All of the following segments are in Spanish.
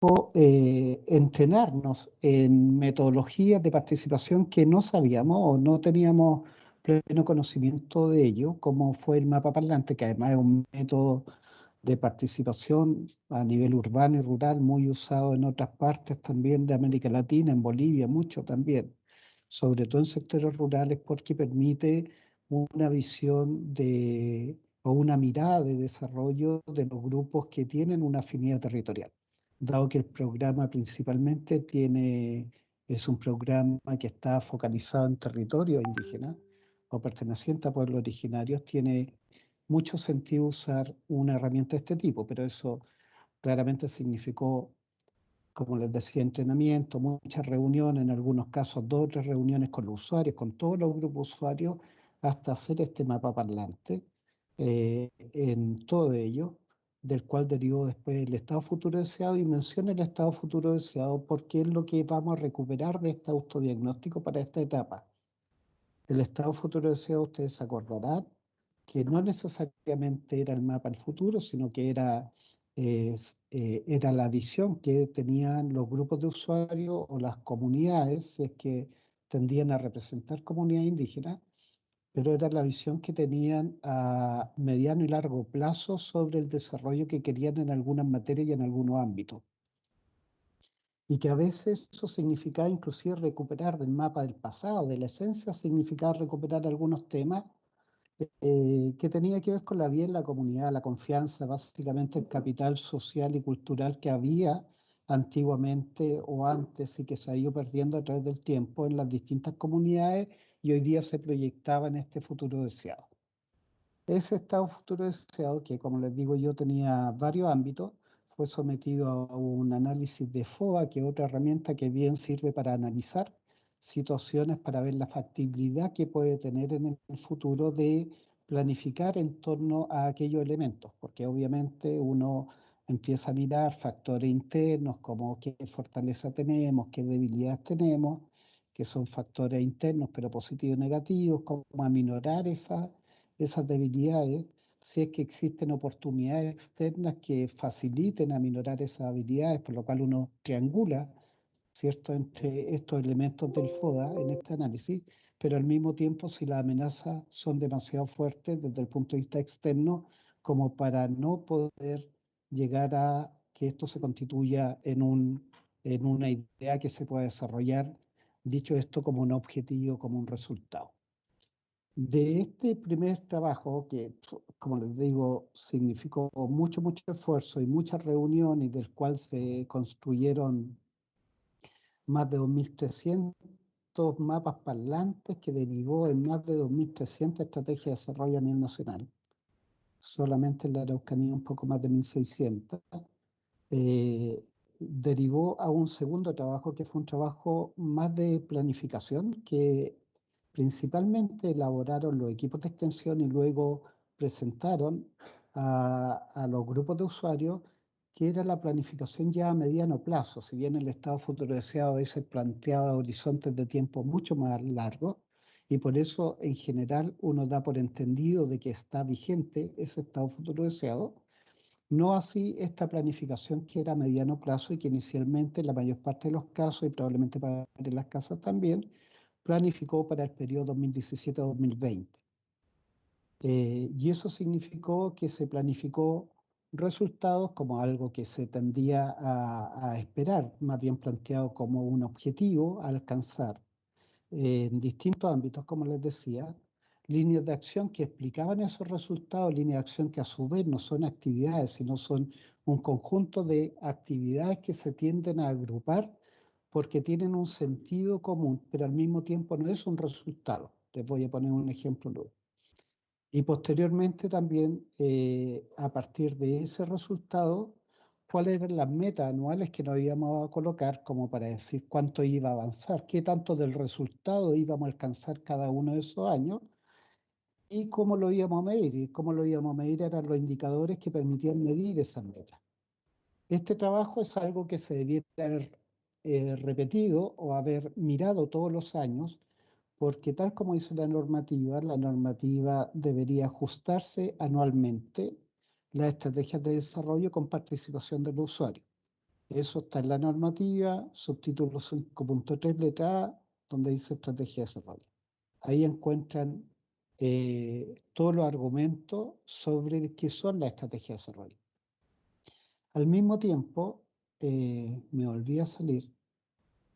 significó entrenarnos en metodologías de participación que no sabíamos o no teníamos pleno conocimiento de ello, como fue el mapa parlante, que además es un método de participación a nivel urbano y rural muy usado en otras partes también de América Latina, en Bolivia mucho también, sobre todo en sectores rurales porque permite una visión o una mirada de desarrollo de los grupos que tienen una afinidad territorial, dado que el programa principalmente es un programa que está focalizado en territorios indígenas o pertenecientes a pueblos originarios, tiene mucho sentido usar una herramienta de este tipo, pero eso claramente significó, como les decía, entrenamiento, muchas reuniones, en algunos casos 2 o 3 reuniones con los usuarios, con todos los grupos usuarios, hasta hacer este mapa parlante en todo ello, del cual derivó después el estado futuro deseado, y menciono el estado futuro deseado porque es lo que vamos a recuperar de este autodiagnóstico para esta etapa. El estado futuro deseado, ustedes se acordarán, que no necesariamente era el mapa del futuro, sino que era la visión que tenían los grupos de usuarios o las comunidades, si es que tendían a representar comunidades indígenas, pero era la visión que tenían a mediano y largo plazo sobre el desarrollo que querían en algunas materias y en algunos ámbitos. Y que a veces eso significaba inclusive recuperar del mapa del pasado, de la esencia, significaba recuperar algunos temas que tenía que ver con la vida en la comunidad, la confianza, básicamente el capital social y cultural que había antiguamente o antes y que se ha ido perdiendo a través del tiempo en las distintas comunidades y hoy día se proyectaba en este futuro deseado. Ese estado futuro deseado, que como les digo yo tenía varios ámbitos, fue sometido a un análisis de FODA, que es otra herramienta que bien sirve para analizar situaciones, para ver la factibilidad que puede tener en el futuro de planificar en torno a aquellos elementos, porque obviamente uno empieza a mirar factores internos como qué fortaleza tenemos, qué debilidades tenemos, que son factores internos pero positivos y negativos, cómo aminorar esas debilidades, si es que existen oportunidades externas que faciliten aminorar esas habilidades, por lo cual uno triangula, ¿cierto?, entre estos elementos del FODA en este análisis, pero al mismo tiempo si las amenazas son demasiado fuertes desde el punto de vista externo, como para no poder llegar a que esto se constituya en una idea que se pueda desarrollar, dicho esto, como un objetivo, como un resultado. De este primer trabajo, que como les digo, significó mucho, mucho esfuerzo y muchas reuniones, del cual se construyeron más de 2.300 mapas parlantes, que derivó en más de 2.300 estrategias de desarrollo a nivel nacional. Solamente en la Araucanía un poco más de 1.600. Derivó a un segundo trabajo, que fue un trabajo más de planificación, que principalmente elaboraron los equipos de extensión y luego presentaron a los grupos de usuarios, que era la planificación ya a mediano plazo. Si bien el estado futuro deseado a veces planteaba horizontes de tiempo mucho más largos, y por eso en general uno da por entendido de que está vigente ese estado futuro deseado, no así esta planificación que era a mediano plazo y que inicialmente en la mayor parte de los casos, y probablemente para las casas también, planificó para el periodo 2017-2020. Y eso significó que se planificó resultados como algo que se tendía a esperar, más bien planteado como un objetivo a alcanzar en distintos ámbitos, como les decía, líneas de acción que explicaban esos resultados, líneas de acción que a su vez no son actividades, sino son un conjunto de actividades que se tienden a agrupar porque tienen un sentido común, pero al mismo tiempo no es un resultado. Les voy a poner un ejemplo luego. Y posteriormente también, a partir de ese resultado, cuáles eran las metas anuales que nos íbamos a colocar como para decir cuánto iba a avanzar, qué tanto del resultado íbamos a alcanzar cada uno de esos años y cómo lo íbamos a medir. Y cómo lo íbamos a medir eran los indicadores que permitían medir esas metas. Este trabajo es algo que se debiera haber repetido o haber mirado todos los años, porque tal como dice la normativa debería ajustarse anualmente las estrategias de desarrollo con participación del usuario. Eso está en la normativa, subtítulo 5.3, letra A, donde dice estrategia de desarrollo. Ahí encuentran todos los argumentos sobre qué son las estrategias de desarrollo. Al mismo tiempo, me volví a salir.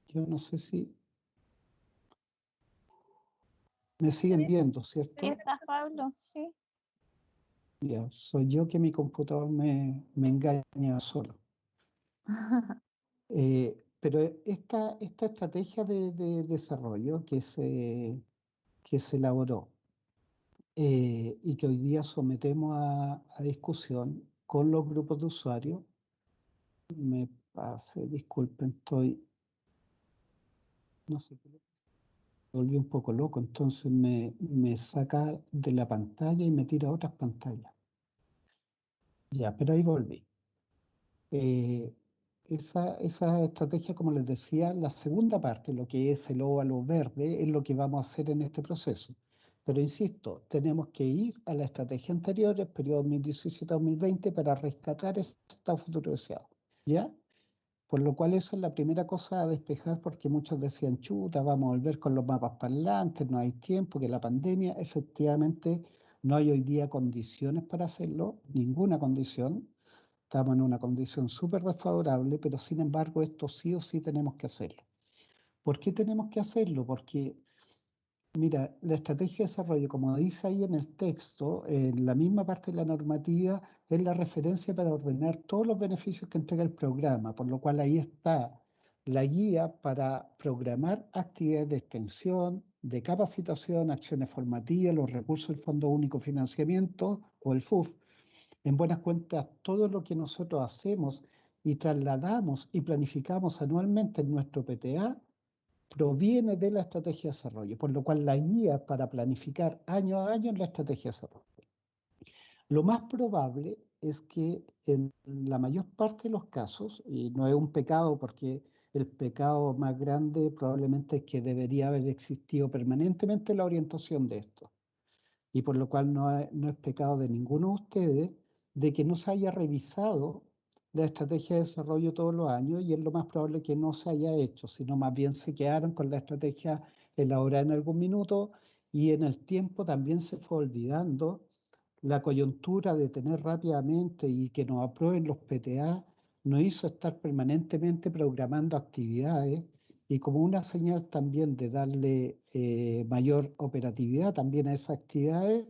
Yo no sé si me siguen viendo, Sí, ¿cierto? estás, Pablo, sí. Ya, soy yo que mi computador me engaña solo. Pero esta estrategia de desarrollo que se elaboró y que hoy día sometemos a discusión con los grupos de usuarios, me pase, disculpen, no sé, me volví un poco loco, entonces me saca de la pantalla y me tira a otras pantallas. Ya, pero ahí volví. Eh, esa estrategia, como les decía, la segunda parte, lo que es el óvalo verde, es lo que vamos a hacer en este proceso. Pero insisto, tenemos que ir a la estrategia anterior, el periodo 2017-2020, para rescatar ese estado futuro deseado. ¿Ya? Por lo cual eso es la primera cosa a despejar, porque muchos decían, chuta, vamos a volver con los mapas parlantes, no hay tiempo, que la pandemia, efectivamente, no hay hoy día condiciones para hacerlo, ninguna condición. Estamos en una condición súper desfavorable, pero sin embargo esto sí o sí tenemos que hacerlo. ¿Por qué tenemos que hacerlo? Porque, mira, la estrategia de desarrollo, como dice ahí en el texto, en la misma parte de la normativa, es la referencia para ordenar todos los beneficios que entrega el programa, por lo cual ahí está la guía para programar actividades de extensión, de capacitación, acciones formativas, los recursos del Fondo Único de Financiamiento o el FUF. En buenas cuentas, todo lo que nosotros hacemos y trasladamos y planificamos anualmente en nuestro PTA proviene de la estrategia de desarrollo, por lo cual la guía para planificar año a año es la estrategia de desarrollo. Lo más probable es que en la mayor parte de los casos, y no es un pecado porque el pecado más grande probablemente es que debería haber existido permanentemente la orientación de esto y por lo cual no es pecado de ninguno de ustedes de que no se haya revisado la estrategia de desarrollo todos los años y es lo más probable que no se haya hecho, sino más bien se quedaron con la estrategia elaborada en algún minuto y en el tiempo también se fue olvidando la coyuntura de tener rápidamente y que nos aprueben los PTA nos hizo estar permanentemente programando actividades y como una señal también de darle mayor operatividad también a esas actividades,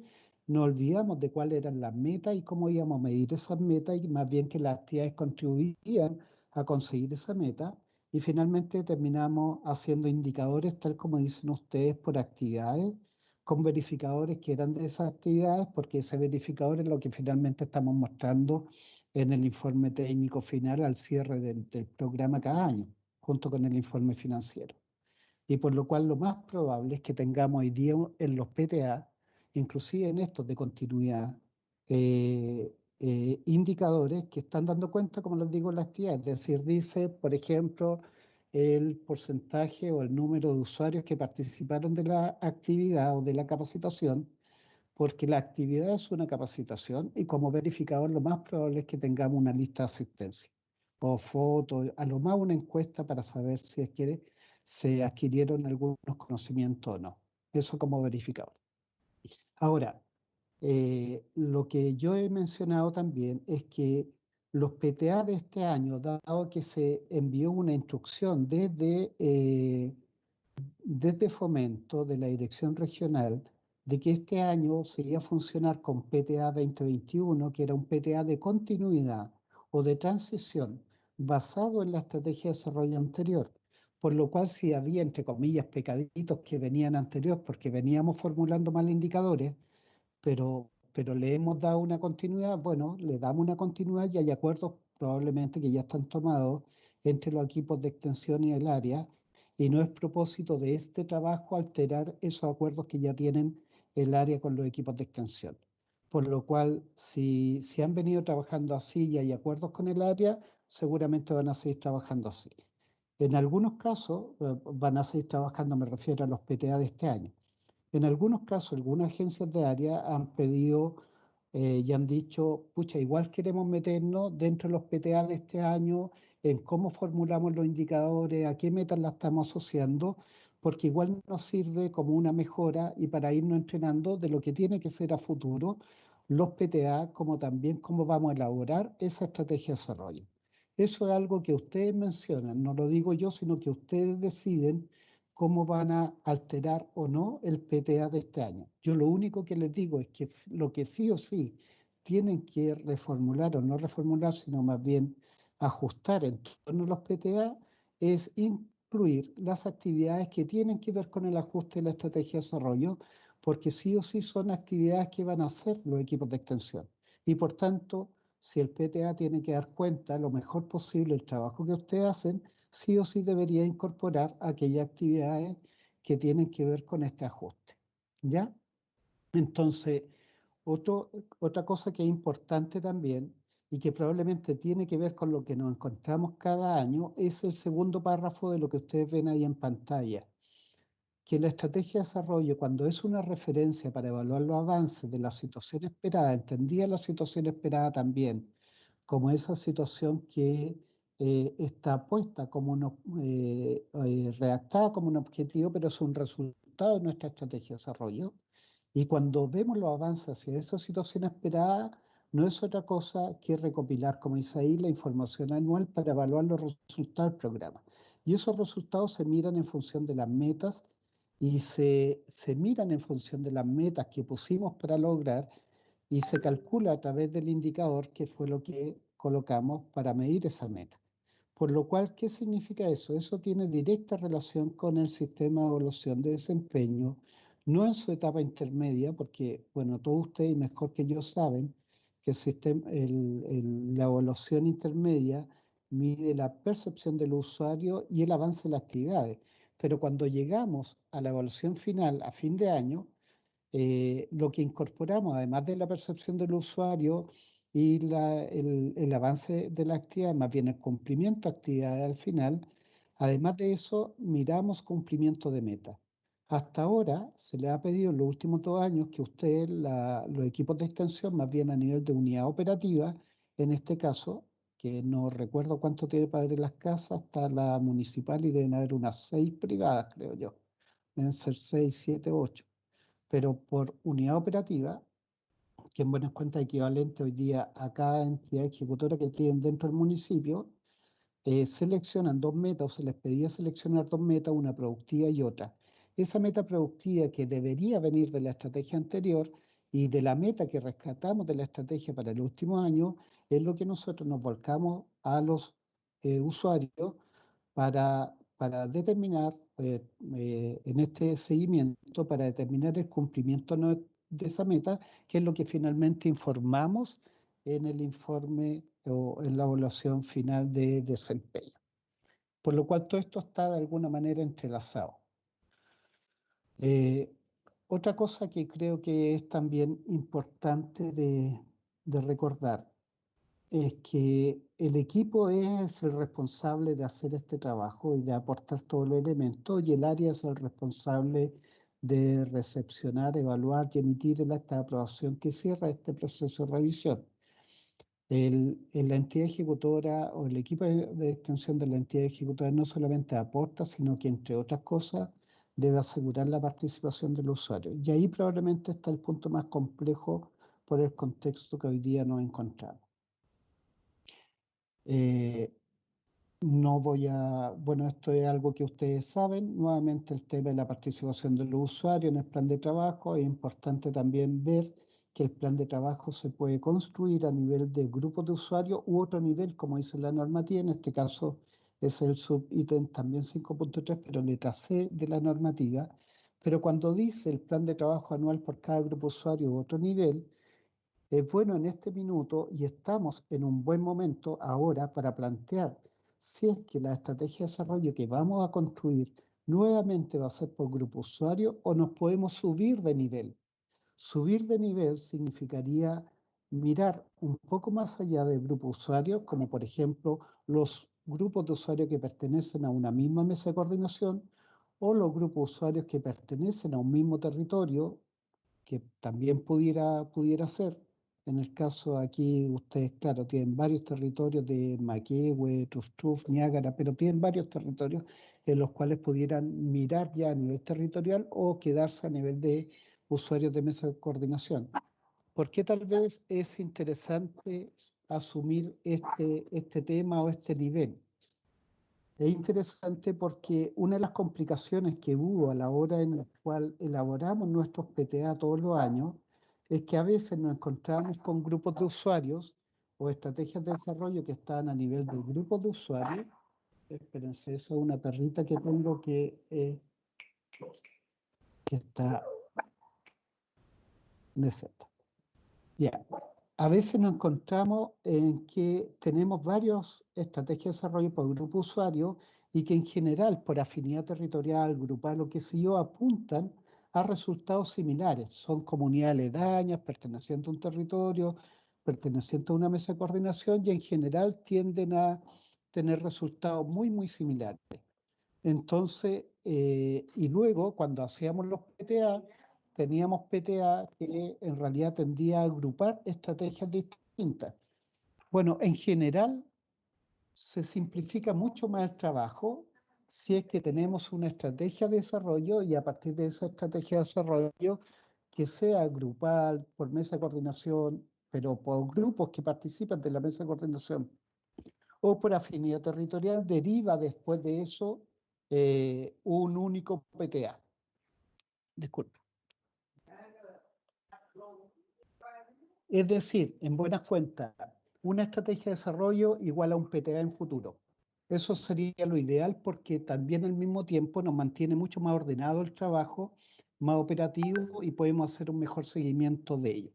nos olvidamos de cuáles eran las metas y cómo íbamos a medir esas metas y más bien que las actividades contribuían a conseguir esa meta y finalmente terminamos haciendo indicadores tal como dicen ustedes por actividades con verificadores que eran de esas actividades, porque ese verificador es lo que finalmente estamos mostrando en el informe técnico final al cierre del programa cada año, junto con el informe financiero. Y por lo cual lo más probable es que tengamos hoy día en los PTA, inclusive en estos de continuidad, indicadores que están dando cuenta, como les digo, en la actividad. Es decir, dice, por ejemplo, el porcentaje o el número de usuarios que participaron de la actividad o de la capacitación, porque la actividad es una capacitación y como verificador lo más probable es que tengamos una lista de asistencia o fotos, a lo más una encuesta para saber si es que se adquirieron algunos conocimientos o no. Eso como verificador. Ahora, lo que yo he mencionado también es que los PTA de este año, dado que se envió una instrucción desde Fomento de la Dirección Regional de que este año se iba a funcionar con PTA 2021, que era un PTA de continuidad o de transición basado en la estrategia de desarrollo anterior. Por lo cual, si había, entre comillas, pecaditos que venían anteriores porque veníamos formulando mal indicadores, pero le hemos dado una continuidad, bueno, le damos una continuidad y hay acuerdos probablemente que ya están tomados entre los equipos de extensión y el área, y no es propósito de este trabajo alterar esos acuerdos que ya tienen el área con los equipos de extensión. Por lo cual, si han venido trabajando así y hay acuerdos con el área, seguramente van a seguir trabajando así. En algunos casos, van a seguir trabajando, me refiero a los PTA de este año. En algunos casos, algunas agencias de área han pedido y han dicho, pucha, igual queremos meternos dentro de los PTA de este año, en cómo formulamos los indicadores, a qué metas la estamos asociando, porque igual nos sirve como una mejora y para irnos entrenando de lo que tiene que ser a futuro los PTA, como también cómo vamos a elaborar esa estrategia de desarrollo. Eso es algo que ustedes mencionan, no lo digo yo, sino que ustedes deciden cómo van a alterar o no el PTA de este año. Yo lo único que les digo es que lo que sí o sí tienen que reformular o no reformular, sino más bien ajustar en torno a los PTA, es incluir las actividades que tienen que ver con el ajuste de la estrategia de desarrollo, porque sí o sí son actividades que van a hacer los equipos de extensión. Y por tanto, si el PTA tiene que dar cuenta lo mejor posible del trabajo que ustedes hacen, sí o sí debería incorporar aquellas actividades que tienen que ver con este ajuste. ¿Ya? Entonces, otra cosa que es importante también y que probablemente tiene que ver con lo que nos encontramos cada año es el segundo párrafo de lo que ustedes ven ahí en pantalla, que la estrategia de desarrollo, cuando es una referencia para evaluar los avances de la situación esperada, entendía la situación esperada también como esa situación que está puesta como redactada como un objetivo, pero es un resultado de nuestra estrategia de desarrollo. Y cuando vemos los avances hacia esa situación esperada, no es otra cosa que recopilar, como dice ahí, la información anual para evaluar los resultados del programa. Y esos resultados se miran en función de las metas y se miran en función de las metas que pusimos para lograr y se calcula a través del indicador que fue lo que colocamos para medir esa meta. Por lo cual, ¿qué significa eso? Eso tiene directa relación con el sistema de evaluación de desempeño, no en su etapa intermedia, porque, bueno, todos ustedes mejor que yo saben que la evaluación intermedia mide la percepción del usuario y el avance de las actividades. Pero cuando llegamos a la evaluación final a fin de año, lo que incorporamos, además de la percepción del usuario y el avance de la actividad, más bien el cumplimiento de actividades al final, además de eso, miramos cumplimiento de meta. Hasta ahora se le ha pedido en los últimos 2 años que ustedes, los equipos de extensión, más bien a nivel de unidad operativa, en este caso, que no recuerdo cuánto tiene para ver en las casas, está la municipal y deben haber unas 6 privadas, creo yo. Deben ser 6, 7, 8, pero por unidad operativa, que en buenas cuentas equivalente hoy día a cada entidad ejecutora que tienen dentro del municipio, seleccionan 2 metas o se les pedía seleccionar 2 metas, una productiva y otra. Esa meta productiva que debería venir de la estrategia anterior y de la meta que rescatamos de la estrategia para el último año es lo que nosotros nos volcamos a los usuarios para determinar en este seguimiento, para determinar el cumplimiento de esa meta, que es lo que finalmente informamos en el informe o en la evaluación final de desempeño. Por lo cual todo esto está de alguna manera entrelazado. Eh, Otra cosa que creo que es también importante de recordar es que el equipo es el responsable de hacer este trabajo y de aportar todos los elementos y el área es el responsable de recepcionar, evaluar y emitir el acta de aprobación que cierra este proceso de revisión. La entidad ejecutora o el equipo de extensión de la entidad ejecutora no solamente aporta, sino que, entre otras cosas, debe asegurar la participación del usuario. Y ahí probablemente está el punto más complejo por el contexto que hoy día nos encontramos. Eh, no voy a, bueno, esto es algo que ustedes saben. Nuevamente el tema de la participación de los usuarios en el plan de trabajo. Es importante también ver que el plan de trabajo se puede construir a nivel de grupos de usuarios u otro nivel, como dice la normativa. En este caso es el subítem también 5.3, pero letra C de la normativa. Pero cuando dice el plan de trabajo anual por cada grupo de usuario u otro nivel, es bueno en este minuto y estamos en un buen momento ahora para plantear si es que la estrategia de desarrollo que vamos a construir nuevamente va a ser por grupo usuario o nos podemos subir de nivel. Subir de nivel significaría mirar un poco más allá del grupo usuario, como por ejemplo los grupos de usuarios que pertenecen a una misma mesa de coordinación o los grupos de usuarios que pertenecen a un mismo territorio que también pudiera ser. En el caso aquí, ustedes, claro, tienen varios territorios de Maquehue, Truftuf, Niágara, pero tienen varios territorios en los cuales pudieran mirar ya a nivel territorial o quedarse a nivel de usuarios de mesa de coordinación. ¿Por qué tal vez es interesante asumir este tema o este nivel? Es interesante porque una de las complicaciones que hubo a la hora en la cual elaboramos nuestros PTA todos los años es que a veces nos encontramos con grupos de usuarios o estrategias de desarrollo que están a nivel del grupo de usuarios. Espérense, eso es una perrita que tengo que está en ese. Ya. A veces nos encontramos en que tenemos varias estrategias de desarrollo por grupo usuario y que en general, por afinidad territorial, grupal o qué sé yo, apuntan a resultados similares. Son comunidades aledañas, pertenecientes a un territorio, pertenecientes a una mesa de coordinación y en general tienden a tener resultados muy, muy similares. Entonces, y luego cuando hacíamos los PTA, teníamos PTA que en realidad tendía a agrupar estrategias distintas. Bueno, en general se simplifica mucho más el trabajo si es que tenemos una estrategia de desarrollo y a partir de esa estrategia de desarrollo que sea grupal, por mesa de coordinación, pero por grupos que participan de la mesa de coordinación o por afinidad territorial, deriva después de eso un único PTA. Disculpa. Es decir, en buenas cuentas, una estrategia de desarrollo igual a un PTA en futuro. Eso sería lo ideal porque también al mismo tiempo nos mantiene mucho más ordenado el trabajo, más operativo y podemos hacer un mejor seguimiento de ello.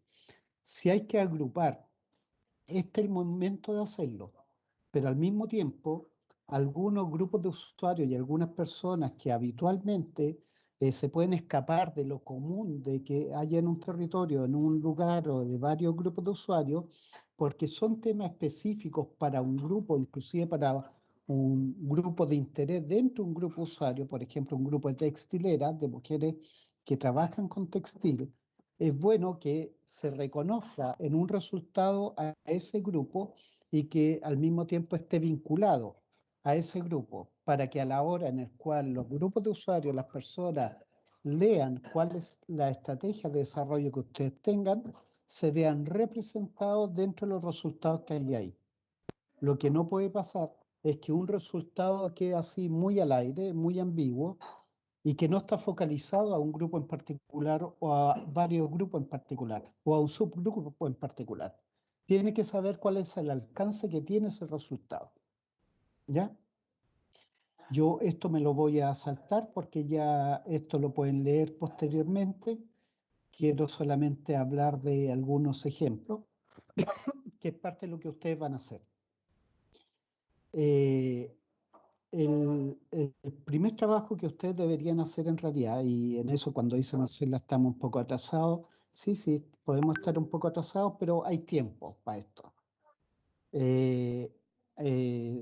Si hay que agrupar, este es el momento de hacerlo, pero al mismo tiempo, algunos grupos de usuarios y algunas personas que habitualmente se pueden escapar de lo común de que haya en un territorio, en un lugar o de varios grupos de usuarios, porque son temas específicos para un grupo, inclusive para un grupo de interés dentro de un grupo usuario, por ejemplo, un grupo de textileras, de mujeres que trabajan con textil, es bueno que se reconozca en un resultado a ese grupo y que al mismo tiempo esté vinculado a ese grupo, para que a la hora en el cual los grupos de usuarios, las personas, lean cuál es la estrategia de desarrollo que ustedes tengan, se vean representados dentro de los resultados que hay ahí. Lo que no puede pasar es que un resultado quede así muy al aire, muy ambiguo, y que no está focalizado a un grupo en particular o a varios grupos en particular o a un subgrupo en particular. Tiene que saber cuál es el alcance que tiene ese resultado. ¿Ya? Yo esto me lo voy a saltar porque ya esto lo pueden leer posteriormente. Quiero solamente hablar de algunos ejemplos, que es parte de lo que ustedes van a hacer. Eh, el primer trabajo que ustedes deberían hacer en realidad, y en eso cuando dice Marcela estamos un poco atrasados, sí, sí, podemos estar un poco atrasados, pero hay tiempo para esto.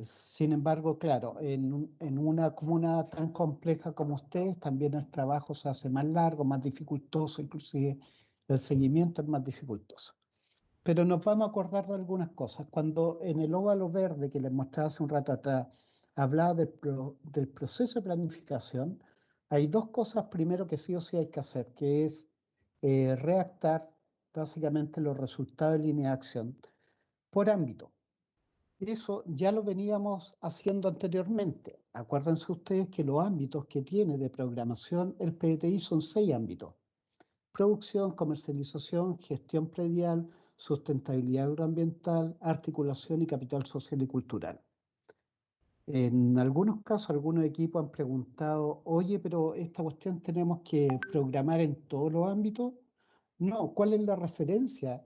Sin embargo, claro, en una comuna tan compleja como ustedes, también el trabajo se hace más largo, más dificultoso, inclusive el seguimiento es más dificultoso. Pero nos vamos a acordar de algunas cosas. Cuando en el óvalo verde que les mostraba hace un rato atrás, hablaba del proceso de planificación, hay dos cosas primero que sí o sí hay que hacer, que es redactar básicamente los resultados de línea de acción por ámbito. Eso ya lo veníamos haciendo anteriormente. Acuérdense ustedes que los ámbitos que tiene de programación el PDTI son 6 ámbitos: producción, comercialización, gestión predial, sustentabilidad agroambiental, articulación y capital social y cultural. En algunos casos, algunos equipos han preguntado, oye, pero esta cuestión tenemos que programar en todos los ámbitos. No, ¿cuál es la referencia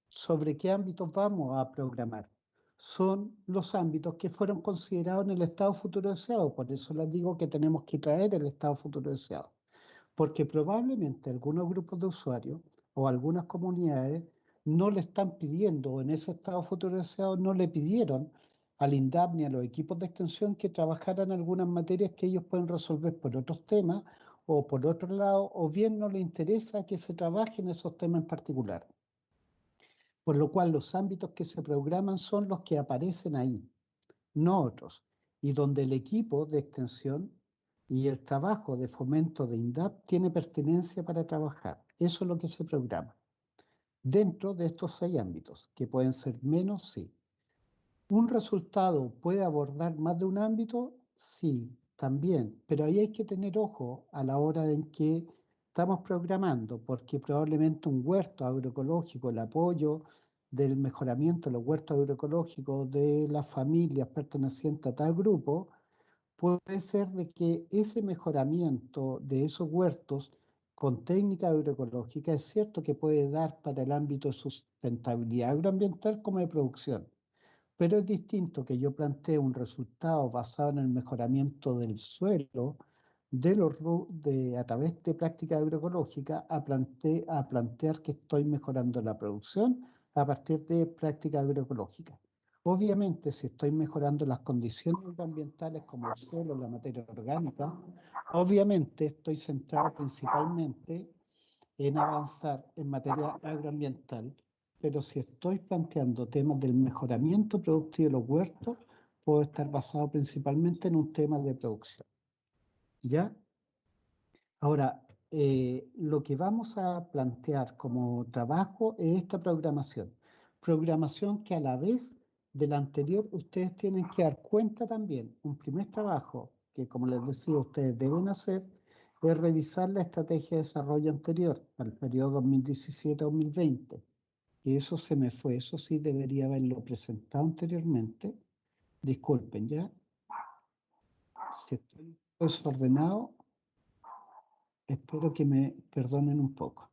sobre qué ámbitos vamos a programar? Son los ámbitos que fueron considerados en el estado futuro deseado. Por eso les digo que tenemos que traer el estado futuro deseado, porque probablemente algunos grupos de usuarios o algunas comunidades no le están pidiendo, o en ese estado futuro deseado no le pidieron al INDAP ni a los equipos de extensión que trabajaran algunas materias que ellos pueden resolver por otros temas o por otro lado, o bien no les interesa que se trabaje en esos temas en particular. por lo cual los ámbitos que se programan son los que aparecen ahí, no otros, y donde el equipo de extensión y el trabajo de fomento de INDAP tiene pertinencia para trabajar. Eso es lo que se programa. Dentro de estos 6 ámbitos, que pueden ser menos, sí. ¿Un resultado puede abordar más de un ámbito? Sí, también, pero ahí hay que tener ojo a la hora en que estamos programando, porque probablemente un huerto agroecológico, el apoyo del mejoramiento de los huertos agroecológicos de las familias pertenecientes a tal grupo, puede ser de que ese mejoramiento de esos huertos con técnica agroecológica es cierto que puede dar para el ámbito de sustentabilidad agroambiental como de producción. Pero es distinto que yo plantee un resultado basado en el mejoramiento del suelo a través de práctica agroecológica a plantear que estoy mejorando la producción a partir de práctica agroecológica. Obviamente, si estoy mejorando las condiciones ambientales como el suelo, la materia orgánica, obviamente estoy centrado principalmente en avanzar en materia agroambiental, pero si estoy planteando temas del mejoramiento productivo de los huertos, puedo estar basado principalmente en un tema de producción. ¿Ya? Ahora, lo que vamos a plantear como trabajo es esta programación. Programación que a la vez de la anterior ustedes tienen que dar cuenta también. Un primer trabajo que, como les decía, ustedes deben hacer es revisar la estrategia de desarrollo anterior al periodo 2017-2020. Y eso se me fue, eso sí debería haberlo presentado anteriormente. Disculpen, ¿ya? Si estoy desordenado, espero que me perdonen un poco.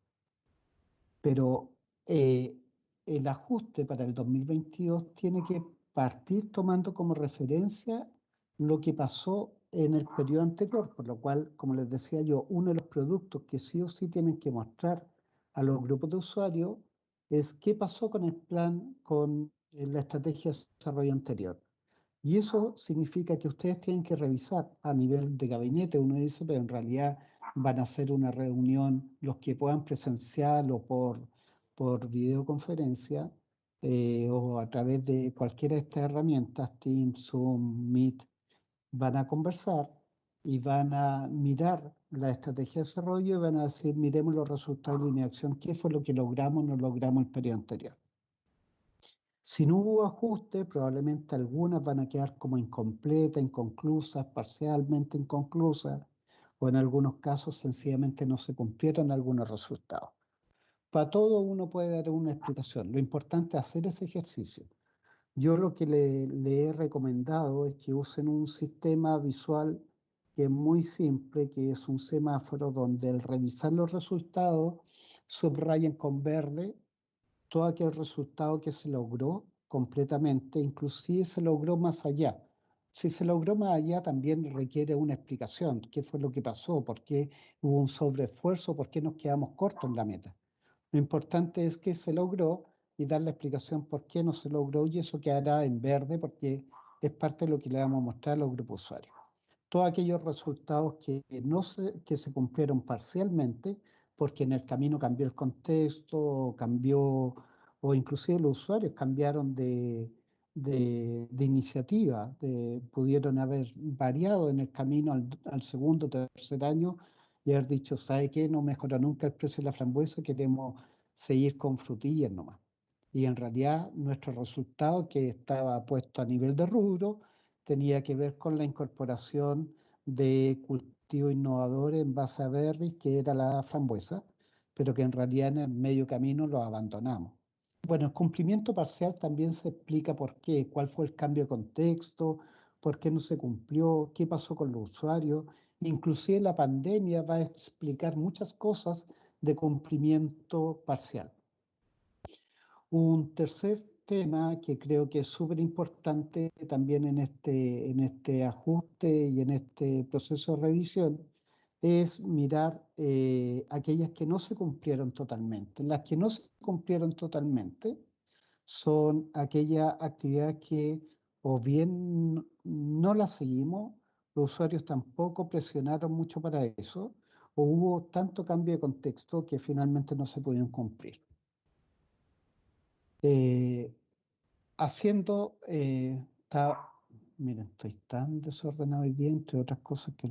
Pero el ajuste para el 2022 tiene que partir tomando como referencia lo que pasó en el periodo anterior, por lo cual, como les decía yo, uno de los productos que sí o sí tienen que mostrar a los grupos de usuarios es qué pasó con el plan, con la estrategia de desarrollo anterior. Y eso significa que ustedes tienen que revisar a nivel de gabinete, uno dice, pero en realidad van a hacer una reunión, los que puedan presencial o por videoconferencia, o a través de cualquiera de estas herramientas, Teams, Zoom, Meet, van a conversar y van a mirar la estrategia de desarrollo y van a decir, miremos los resultados de línea de acción, qué fue lo que logramos o no logramos el periodo anterior. Si no hubo ajuste, probablemente algunas van a quedar como incompletas, inconclusas, parcialmente inconclusas, o en algunos casos sencillamente no se cumplieron algunos resultados. Para todo uno puede dar una explicación. Lo importante es hacer ese ejercicio. Yo lo que le he recomendado es que usen un sistema visual que es muy simple, que es un semáforo donde al revisar los resultados subrayen con verde todo aquel resultado que se logró completamente, inclusive se logró más allá. Si se logró más allá, también requiere una explicación. ¿Qué fue lo que pasó? ¿Por qué hubo un sobreesfuerzo? ¿Por qué nos quedamos cortos en la meta? Lo importante es que se logró y dar la explicación por qué no se logró y eso quedará en verde porque es parte de lo que le vamos a mostrar a los grupos usuarios. Todos aquellos resultados que se cumplieron parcialmente, porque en el camino cambió el contexto, o inclusive los usuarios cambiaron de iniciativa, pudieron haber variado en el camino al segundo, tercer año y haber dicho, ¿sabe qué? No mejoró nunca el precio de la frambuesa, queremos seguir con frutillas nomás. Y en realidad nuestro resultado, que estaba puesto a nivel de rubro, tenía que ver con la incorporación de cultivos innovadores en base a berries, que era la frambuesa, pero que en realidad en el medio camino lo abandonamos. Bueno, el cumplimiento parcial también se explica por qué, cuál fue el cambio de contexto, por qué no se cumplió, qué pasó con los usuarios. Inclusive la pandemia va a explicar muchas cosas de cumplimiento parcial. Un tercer tema que creo que es súper importante también en este ajuste y en este proceso de revisión es mirar aquellas que no se cumplieron totalmente. Las que no se cumplieron totalmente son aquellas actividades que o bien no las seguimos, los usuarios tampoco presionaron mucho para eso, o hubo tanto cambio de contexto que finalmente no se pudieron cumplir. Eh, haciendo, miren, estoy tan desordenado hoy día, entre otras cosas, que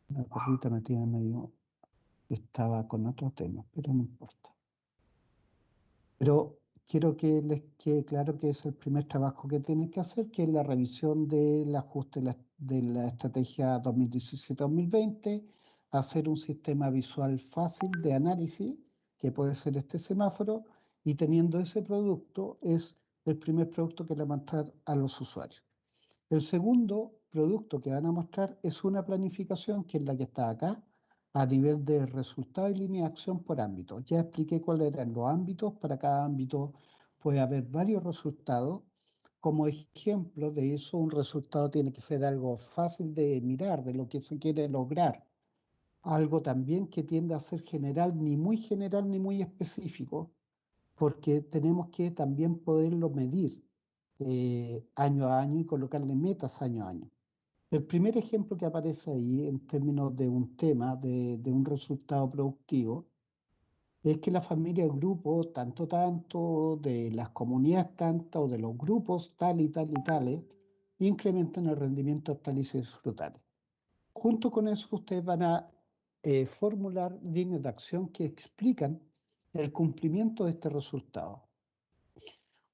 la perrita me tiene medio, estaba con otro tema, pero no importa. Pero quiero que les quede claro que es el primer trabajo que tienen que hacer, que es la revisión del ajuste de la estrategia 2017-2020, hacer un sistema visual fácil de análisis, que puede ser este semáforo, y teniendo ese producto es el primer producto que le van a mostrar a los usuarios. El segundo producto que van a mostrar es una planificación, que es la que está acá, a nivel de resultado y línea de acción por ámbito. Ya expliqué cuáles eran los ámbitos. Para cada ámbito puede haber varios resultados. Como ejemplo de eso, un resultado tiene que ser algo fácil de mirar, de lo que se quiere lograr. Algo también que tiende a ser general ni muy específico, porque tenemos que también poderlo medir año a año y colocarle metas año a año. El primer ejemplo que aparece ahí en términos de un tema, de un resultado productivo, es que la familia de grupo, tanto, de las comunidades tanto, o de los grupos tal y tal y tales, incrementan el rendimiento de hortalizas y frutales. Junto con eso, ustedes van a formular líneas de acción que explican el cumplimiento de este resultado.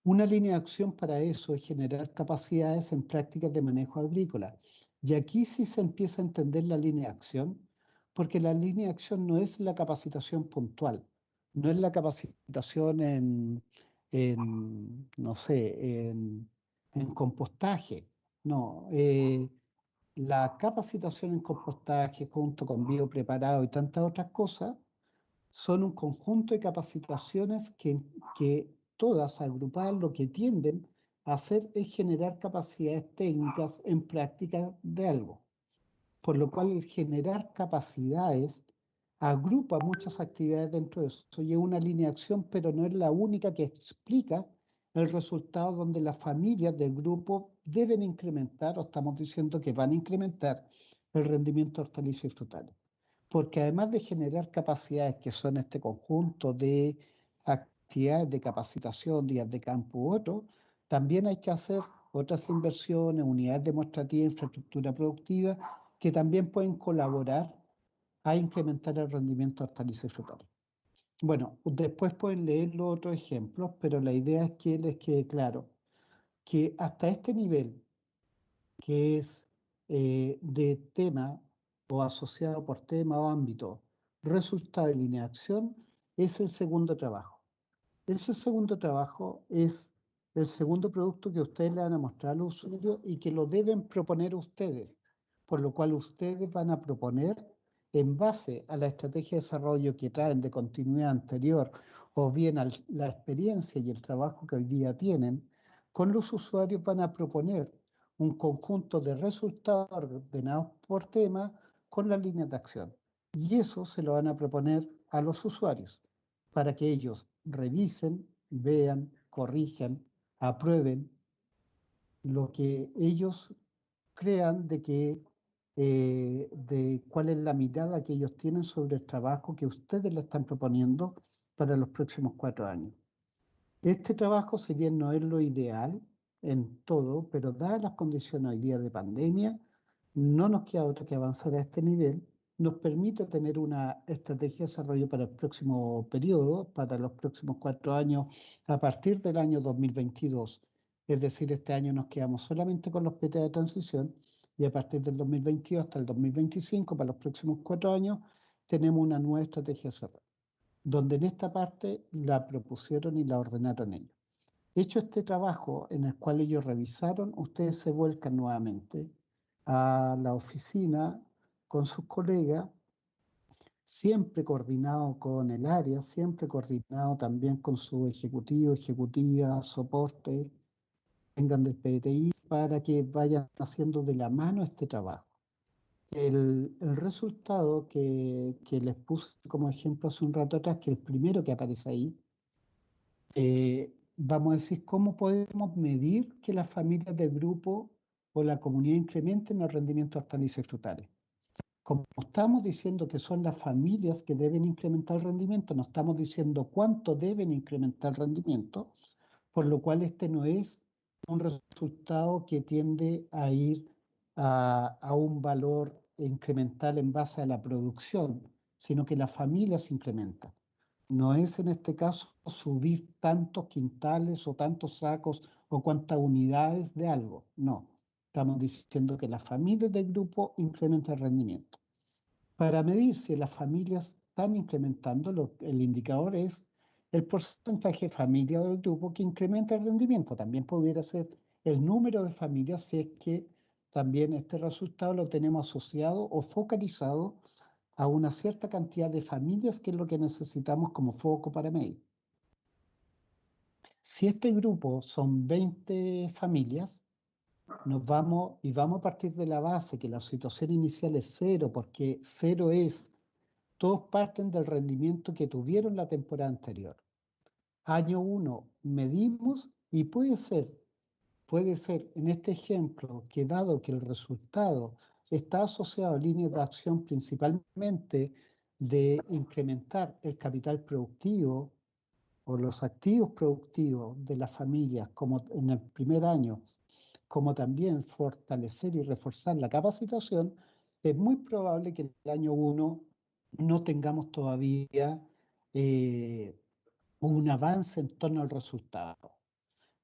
Una línea de acción para eso es generar capacidades en prácticas de manejo agrícola. Y aquí sí se empieza a entender la línea de acción, porque la línea de acción no es la capacitación puntual, no es la capacitación no sé, en compostaje. No, la capacitación en compostaje junto con biopreparado y tantas otras cosas son un conjunto de capacitaciones que todas agrupadas lo que tienden a hacer es generar capacidades técnicas en práctica de algo. Por lo cual el generar capacidades agrupa muchas actividades dentro de eso. Y es una línea de acción, pero no es la única que explica el resultado donde las familias del grupo deben incrementar, o estamos diciendo que van a incrementar el rendimiento de hortalizas y frutales, porque además de generar capacidades que son este conjunto de actividades de capacitación, días de campo u otros, también hay que hacer otras inversiones, unidades demostrativas, infraestructura productiva, que también pueden colaborar a incrementar el rendimiento de hortalizas y frutales. Bueno, después pueden leer los otros ejemplos, pero la idea es que les quede claro que hasta este nivel, que es de tema o asociado por tema o ámbito, resultado y línea de acción, es el segundo trabajo. Ese segundo trabajo es el segundo producto que ustedes le van a mostrar a los usuarios y que lo deben proponer ustedes, por lo cual ustedes van a proponer en base a la estrategia de desarrollo que traen de continuidad anterior o bien a la experiencia y el trabajo que hoy día tienen, con los usuarios van a proponer un conjunto de resultados ordenados por tema con las líneas de acción. Y eso se lo van a proponer a los usuarios para que ellos revisen, vean, corrijan, aprueben lo que ellos crean de cuál es la mirada que ellos tienen sobre el trabajo que ustedes le están proponiendo para los próximos 4 años. Este trabajo, si bien no es lo ideal en todo, pero dadas las condiciones hoy día de pandemia, no nos queda otra que avanzar a este nivel. Nos permite tener una estrategia de desarrollo para el próximo periodo, para los próximos 4 años, a partir del año 2022. Es decir, este año nos quedamos solamente con los PT de transición y a partir del 2022 hasta el 2025, para los próximos 4 años, tenemos una nueva estrategia de desarrollo donde en esta parte la propusieron y la ordenaron ellos. Hecho este trabajo en el cual ellos revisaron, ustedes se vuelcan nuevamente a la oficina con sus colegas, siempre coordinado con el área, siempre coordinado también con su ejecutivo, ejecutiva, soporte, vengan del PTI, para que vayan haciendo de la mano este trabajo. El resultado que les puse como ejemplo hace un rato atrás, que el primero que aparece ahí, vamos a decir, ¿cómo podemos medir que las familias del grupo o la comunidad incrementen el rendimiento de hortalizas y frutales? Como estamos diciendo que son las familias que deben incrementar el rendimiento, no estamos diciendo cuánto deben incrementar el rendimiento, por lo cual este no es un resultado que tiende a ir a un valor incremental en base a la producción, sino que las familias incrementan. No es en este caso subir tantos quintales o tantos sacos o cuántas unidades de algo, no. Estamos diciendo que las familias del grupo incrementan el rendimiento. Para medir si las familias están incrementando, el indicador es el porcentaje de familia del grupo que incrementa el rendimiento. También pudiera ser el número de familias si es que también este resultado lo tenemos asociado o focalizado a una cierta cantidad de familias, que es lo que necesitamos como foco para medir. Si este grupo son 20 familias, nos vamos y vamos a partir de la base que la situación inicial es cero, porque cero es, todos parten del rendimiento que tuvieron la temporada anterior. Año 1 medimos y puede ser en este ejemplo que dado que el resultado está asociado a líneas de acción principalmente de incrementar el capital productivo o los activos productivos de las familias, como en el primer año, como también fortalecer y reforzar la capacitación, es muy probable que en el año 1 no tengamos todavía eh, un avance en torno al resultado.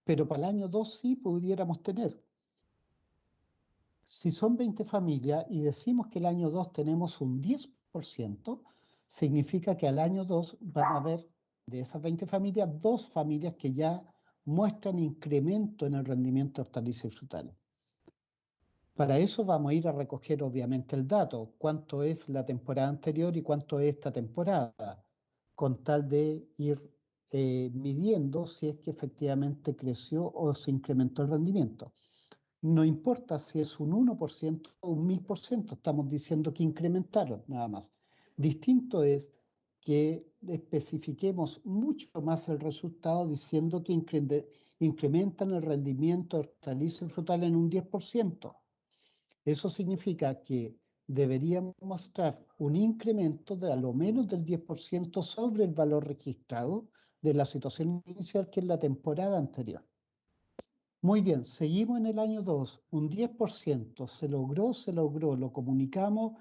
Pero para el año 2 sí pudiéramos tener. Si son 20 familias y decimos que el año 2 tenemos un 10%, significa que al año 2 van a haber de esas 20 familias, 2 familias que ya muestran incremento en el rendimiento de hortalizas y frutales. Para eso vamos a ir a recoger obviamente el dato, cuánto es la temporada anterior y cuánto es esta temporada, con tal de ir midiendo si es que efectivamente creció o se incrementó el rendimiento. No importa si es un 1% o un 1000%, estamos diciendo que incrementaron nada más. Distinto es que especifiquemos mucho más el resultado diciendo que incrementan el rendimiento de hortalizas y frutales en un 10%. Eso significa que deberíamos mostrar un incremento de a lo menos del 10% sobre el valor registrado de la situación inicial, que es la temporada anterior. Muy bien, seguimos en el año 2, un 10%, se logró, lo comunicamos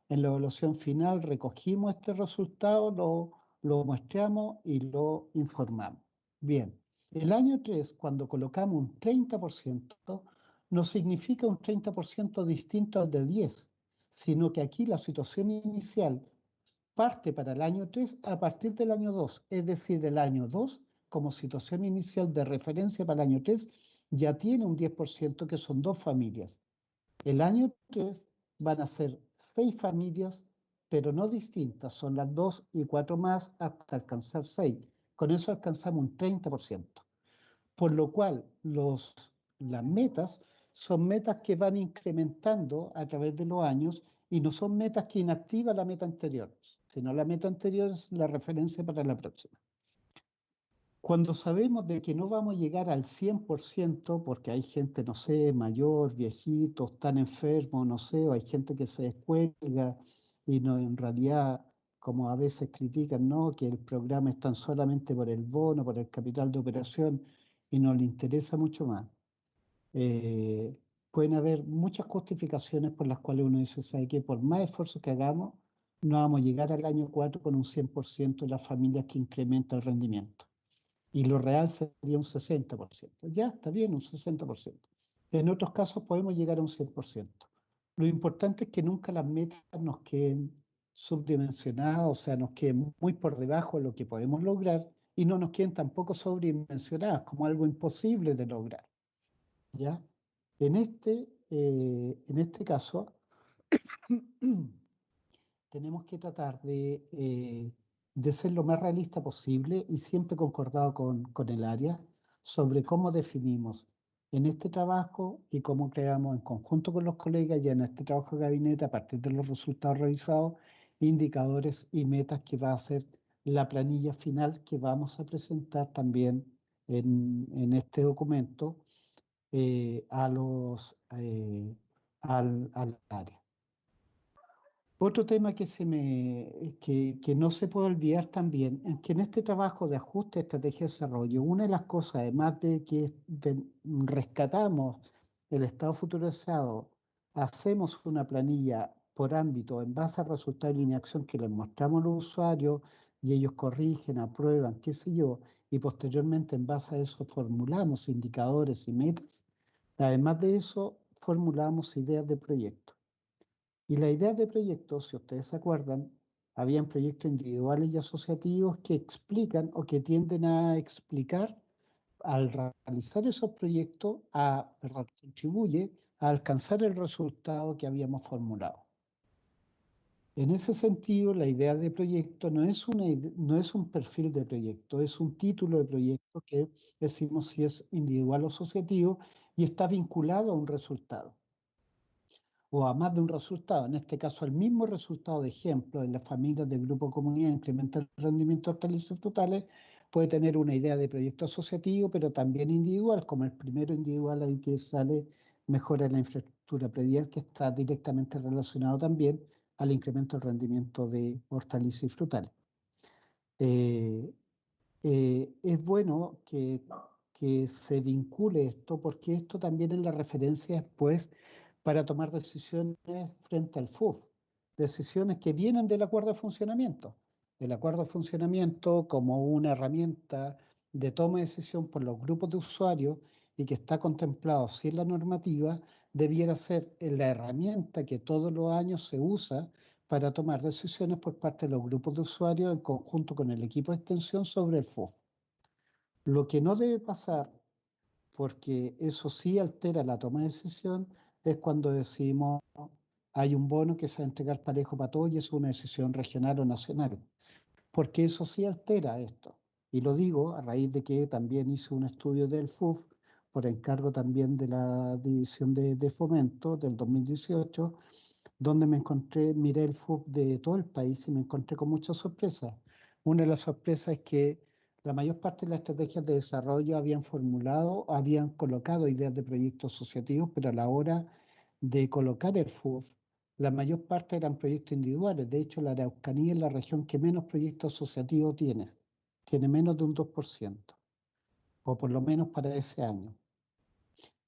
en la evaluación final, recogimos este resultado, lo muestreamos y lo informamos. Bien, el año 3, cuando colocamos un 30%, no significa un 30% distinto al de 10, sino que aquí la situación inicial parte para el año 3 a partir del año 2, es decir, el año 2 como situación inicial de referencia para el año 3 ya tiene un 10% que son 2 familias. El año 3 van a ser 6 familias, pero no distintas, son las 2 y 4 más hasta alcanzar 6. Con eso alcanzamos un 30%. Por lo cual las metas son metas que van incrementando a través de los años y no son metas que inactivan la meta anterior, sino la meta anterior es la referencia para la próxima. Cuando sabemos de que no vamos a llegar al 100%, porque hay gente, no sé, mayor, viejitos, tan enfermos, no sé, o hay gente que se descuelga y no, en realidad, como a veces critican, no, que el programa es tan solamente por el bono, por el capital de operación y no le interesa mucho más. Eh, Pueden haber muchas justificaciones por las cuales uno dice, ¿sabe qué? Por más esfuerzos que hagamos, no vamos a llegar al año 4 con un 100% de las familias que incrementa el rendimiento y lo real sería un 60%. Ya está bien, un 60%. En otros casos podemos llegar a un 100%. Lo importante es que nunca las metas nos queden subdimensionadas, o sea, nos queden muy por debajo de lo que podemos lograr y no nos queden tampoco sobredimensionadas como algo imposible de lograr. ¿Ya? En este caso, tenemos que tratar de ser lo más realista posible y siempre concordado con el área sobre cómo definimos en este trabajo y cómo creamos en conjunto con los colegas ya en este trabajo de gabinete a partir de los resultados revisados, indicadores y metas que va a ser la planilla final que vamos a presentar también en este documento a al área. Otro tema que no se puede olvidar también es que en este trabajo de ajuste de estrategia de desarrollo, una de las cosas, además de que rescatamos el estado futurizado, hacemos una planilla por ámbito en base al resultado de línea de acción que les mostramos a los usuarios y ellos corrigen, aprueban, qué sé yo, y posteriormente en base a eso formulamos indicadores y metas. Además de eso, formulamos ideas de proyecto. Y la idea de proyectos, si ustedes se acuerdan, habían proyectos individuales y asociativos que explican o que tienden a explicar al realizar esos proyectos, perdón, contribuye a alcanzar el resultado que habíamos formulado. En ese sentido, la idea de proyecto no es un perfil de proyecto, es un título de proyecto que decimos si es individual o asociativo y está vinculado a un resultado o a más de un resultado, en este caso al mismo resultado de ejemplo en las familias del grupo comunidad incrementa el rendimiento de hortalizas frutales, puede tener una idea de proyecto asociativo, pero también individual, como el primero individual ahí que sale mejora la infraestructura predial, que está directamente relacionado también al incremento del rendimiento de hortalizas y frutales. Eh, es bueno que se vincule esto porque esto también es la referencia después para tomar decisiones frente al FUF, decisiones que vienen del acuerdo de funcionamiento. El acuerdo de funcionamiento como una herramienta de toma de decisión por los grupos de usuarios y que está contemplado si en la normativa debiera ser la herramienta que todos los años se usa para tomar decisiones por parte de los grupos de usuarios en conjunto con el equipo de extensión sobre el FUF. Lo que no debe pasar, porque eso sí altera la toma de decisión, es cuando decimos hay un bono que se va a entregar parejo para todos y es una decisión regional o nacional, porque eso sí altera esto. Y lo digo a raíz de que también hice un estudio del FUF por encargo también de la División de Fomento del 2018 donde me encontré, miré el FUB de todo el país y me encontré con muchas sorpresas. Una de las sorpresas es que la mayor parte de las estrategias de desarrollo habían formulado, habían colocado ideas de proyectos asociativos, pero a la hora de colocar el FUB, la mayor parte eran proyectos individuales. De hecho, la Araucanía es la región que menos proyectos asociativos tiene menos de un 2%, o por lo menos para ese año.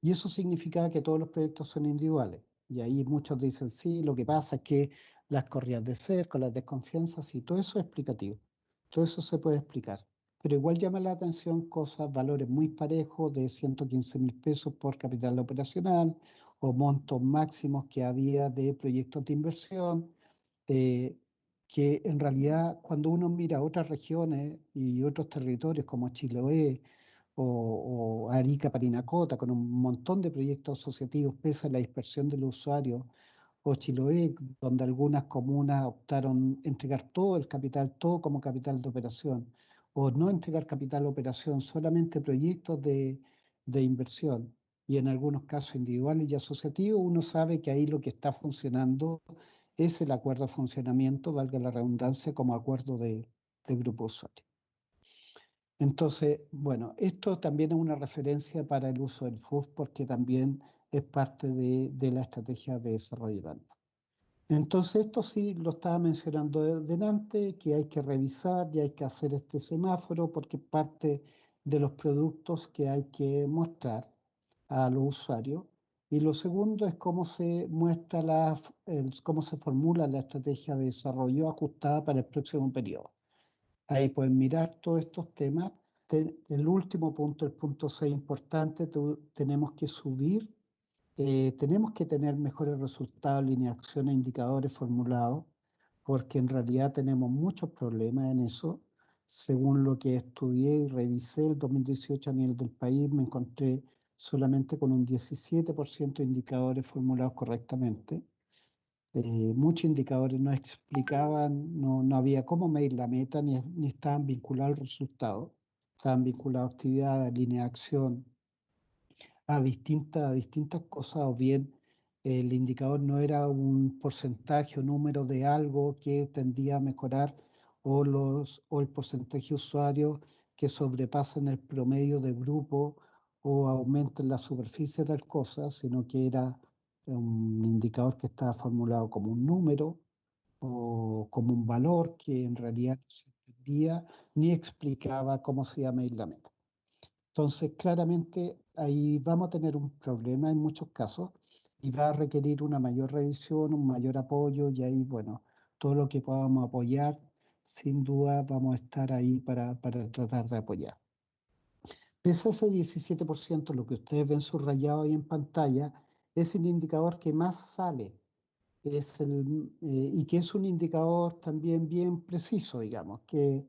Y eso significaba que todos los proyectos son individuales. Y ahí muchos dicen, sí, lo que pasa es que las corridas de cerco, las desconfianzas, y todo eso es explicativo. Todo eso se puede explicar. Pero igual llama la atención cosas, valores muy parejos de 115.000 pesos por capital operacional o montos máximos que había de proyectos de inversión, eh, que en realidad cuando uno mira otras regiones y otros territorios como Chiloé, o Arica, Parinacota, con un montón de proyectos asociativos, pese a la dispersión del usuario, o Chiloé, donde algunas comunas optaron entregar todo el capital, todo como capital de operación, o no entregar capital de operación, solamente proyectos de inversión, y en algunos casos individuales y asociativos, uno sabe que ahí lo que está funcionando es el acuerdo de funcionamiento, valga la redundancia, como acuerdo de grupo usuario. Entonces, bueno, esto también es una referencia para el uso del FUF porque también es parte de la estrategia de desarrollo urbano. Entonces, esto sí lo estaba mencionando delante, que hay que revisar y hay que hacer este semáforo porque es parte de los productos que hay que mostrar a los usuarios. Y lo segundo es cómo se muestra cómo se formula la estrategia de desarrollo ajustada para el próximo periodo. Ahí pueden mirar todos estos temas. El último punto, el punto 6 importante, tenemos que subir, tenemos que tener mejores resultados, alineación e indicadores formulados, porque en realidad tenemos muchos problemas en eso. Según lo que estudié y revisé el 2018 a nivel del país, me encontré solamente con un 17% de indicadores formulados correctamente. Muchos indicadores no explicaban, no había cómo medir la meta, ni estaban vinculados al resultado. Estaban vinculados a actividad, a línea de acción, a distintas cosas, o bien el indicador no era un porcentaje o número de algo que tendía a mejorar, o el porcentaje de usuarios que sobrepasan el promedio de grupo o aumentan la superficie de tal cosa, sino que era un indicador que estaba formulado como un número como un valor que en realidad no se entendía ni explicaba cómo se iba a medir la meta. Entonces, claramente ahí vamos a tener un problema en muchos casos y va a requerir una mayor revisión, un mayor apoyo y ahí, bueno, todo lo que podamos apoyar, sin duda vamos a estar ahí para tratar de apoyar. Pese a ese 17%, lo que ustedes ven subrayado ahí en pantalla, es el indicador que más sale y que es un indicador también bien preciso, digamos, que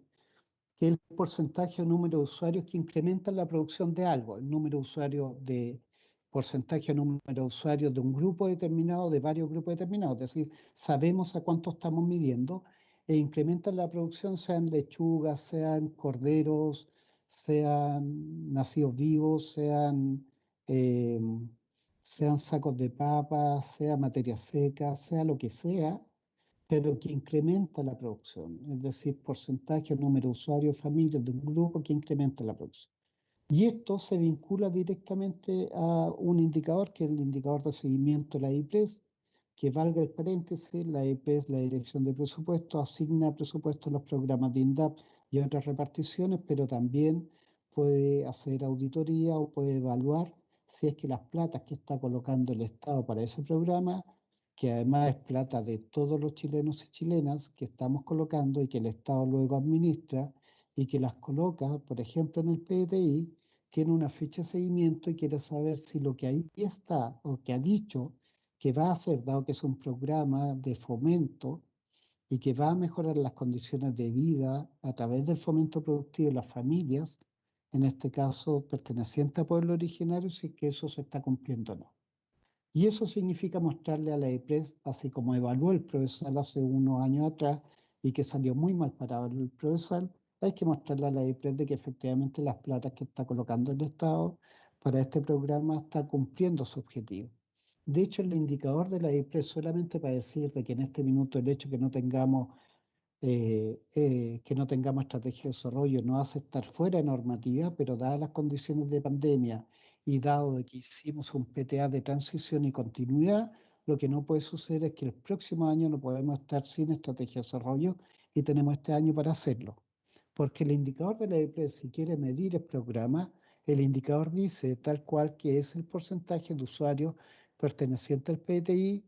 el porcentaje o número de usuarios que incrementan la producción de algo, el número de usuarios de porcentaje o número de usuarios de un grupo determinado, de varios grupos determinados, es decir, sabemos a cuánto estamos midiendo e incrementan la producción, sean lechugas, sean corderos, sean nacidos vivos, eh, sean sacos de papas, sea materia seca, sea lo que sea, pero que incrementa la producción, es decir, porcentaje o número de usuarios, familias de un grupo que incrementa la producción. Y esto se vincula directamente a un indicador, que es el indicador de seguimiento de la IPRES, que valga el paréntesis, la IPRES, la Dirección de Presupuesto, asigna presupuesto a los programas de INDAP y otras reparticiones, pero también puede hacer auditoría o puede evaluar si es que las platas que está colocando el Estado para ese programa, que además es plata de todos los chilenos y chilenas que estamos colocando y que el Estado luego administra y que las coloca, por ejemplo, en el PDI, tiene una fecha de seguimiento y quiere saber si lo que ahí está o que ha dicho que va a hacer, dado que es un programa de fomento y que va a mejorar las condiciones de vida a través del fomento productivo de las familias, en este caso perteneciente a pueblos originarios, si es que eso se está cumpliendo o no. Y eso significa mostrarle a la EPRES, así como evaluó el Prodesal hace unos años atrás y que salió muy mal parado el Prodesal, hay que mostrarle a la EPRES de que efectivamente las platas que está colocando el Estado para este programa está cumpliendo su objetivo. De hecho, el indicador de la EPRES, solamente para decir de que en este minuto el hecho que no tengamos estrategia de desarrollo no hace estar fuera de normativa, pero dadas las condiciones de pandemia y dado de que hicimos un PTA de transición y continuidad, lo que no puede suceder es que el próximo año no podemos estar sin estrategia de desarrollo y tenemos este año para hacerlo. Porque el indicador de la EPRES, si quiere medir el programa, el indicador dice tal cual que es el porcentaje de usuarios pertenecientes al PTI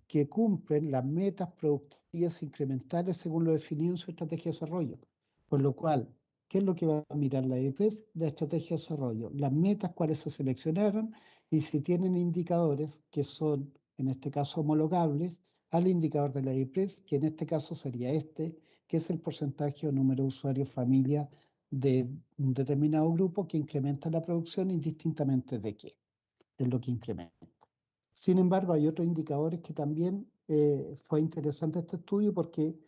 que cumplen las metas productivas incrementales según lo definido en su estrategia de desarrollo. Por lo cual, ¿qué es lo que va a mirar la IPRES? La estrategia de desarrollo, las metas cuáles se seleccionaron y si tienen indicadores que son, en este caso, homologables al indicador de la IPRES, que en este caso sería este, que es el porcentaje o número de usuarios familia de un determinado grupo que incrementa la producción indistintamente de qué, es lo que incrementa. Sin embargo, hay otros indicadores que también fue interesante este estudio porque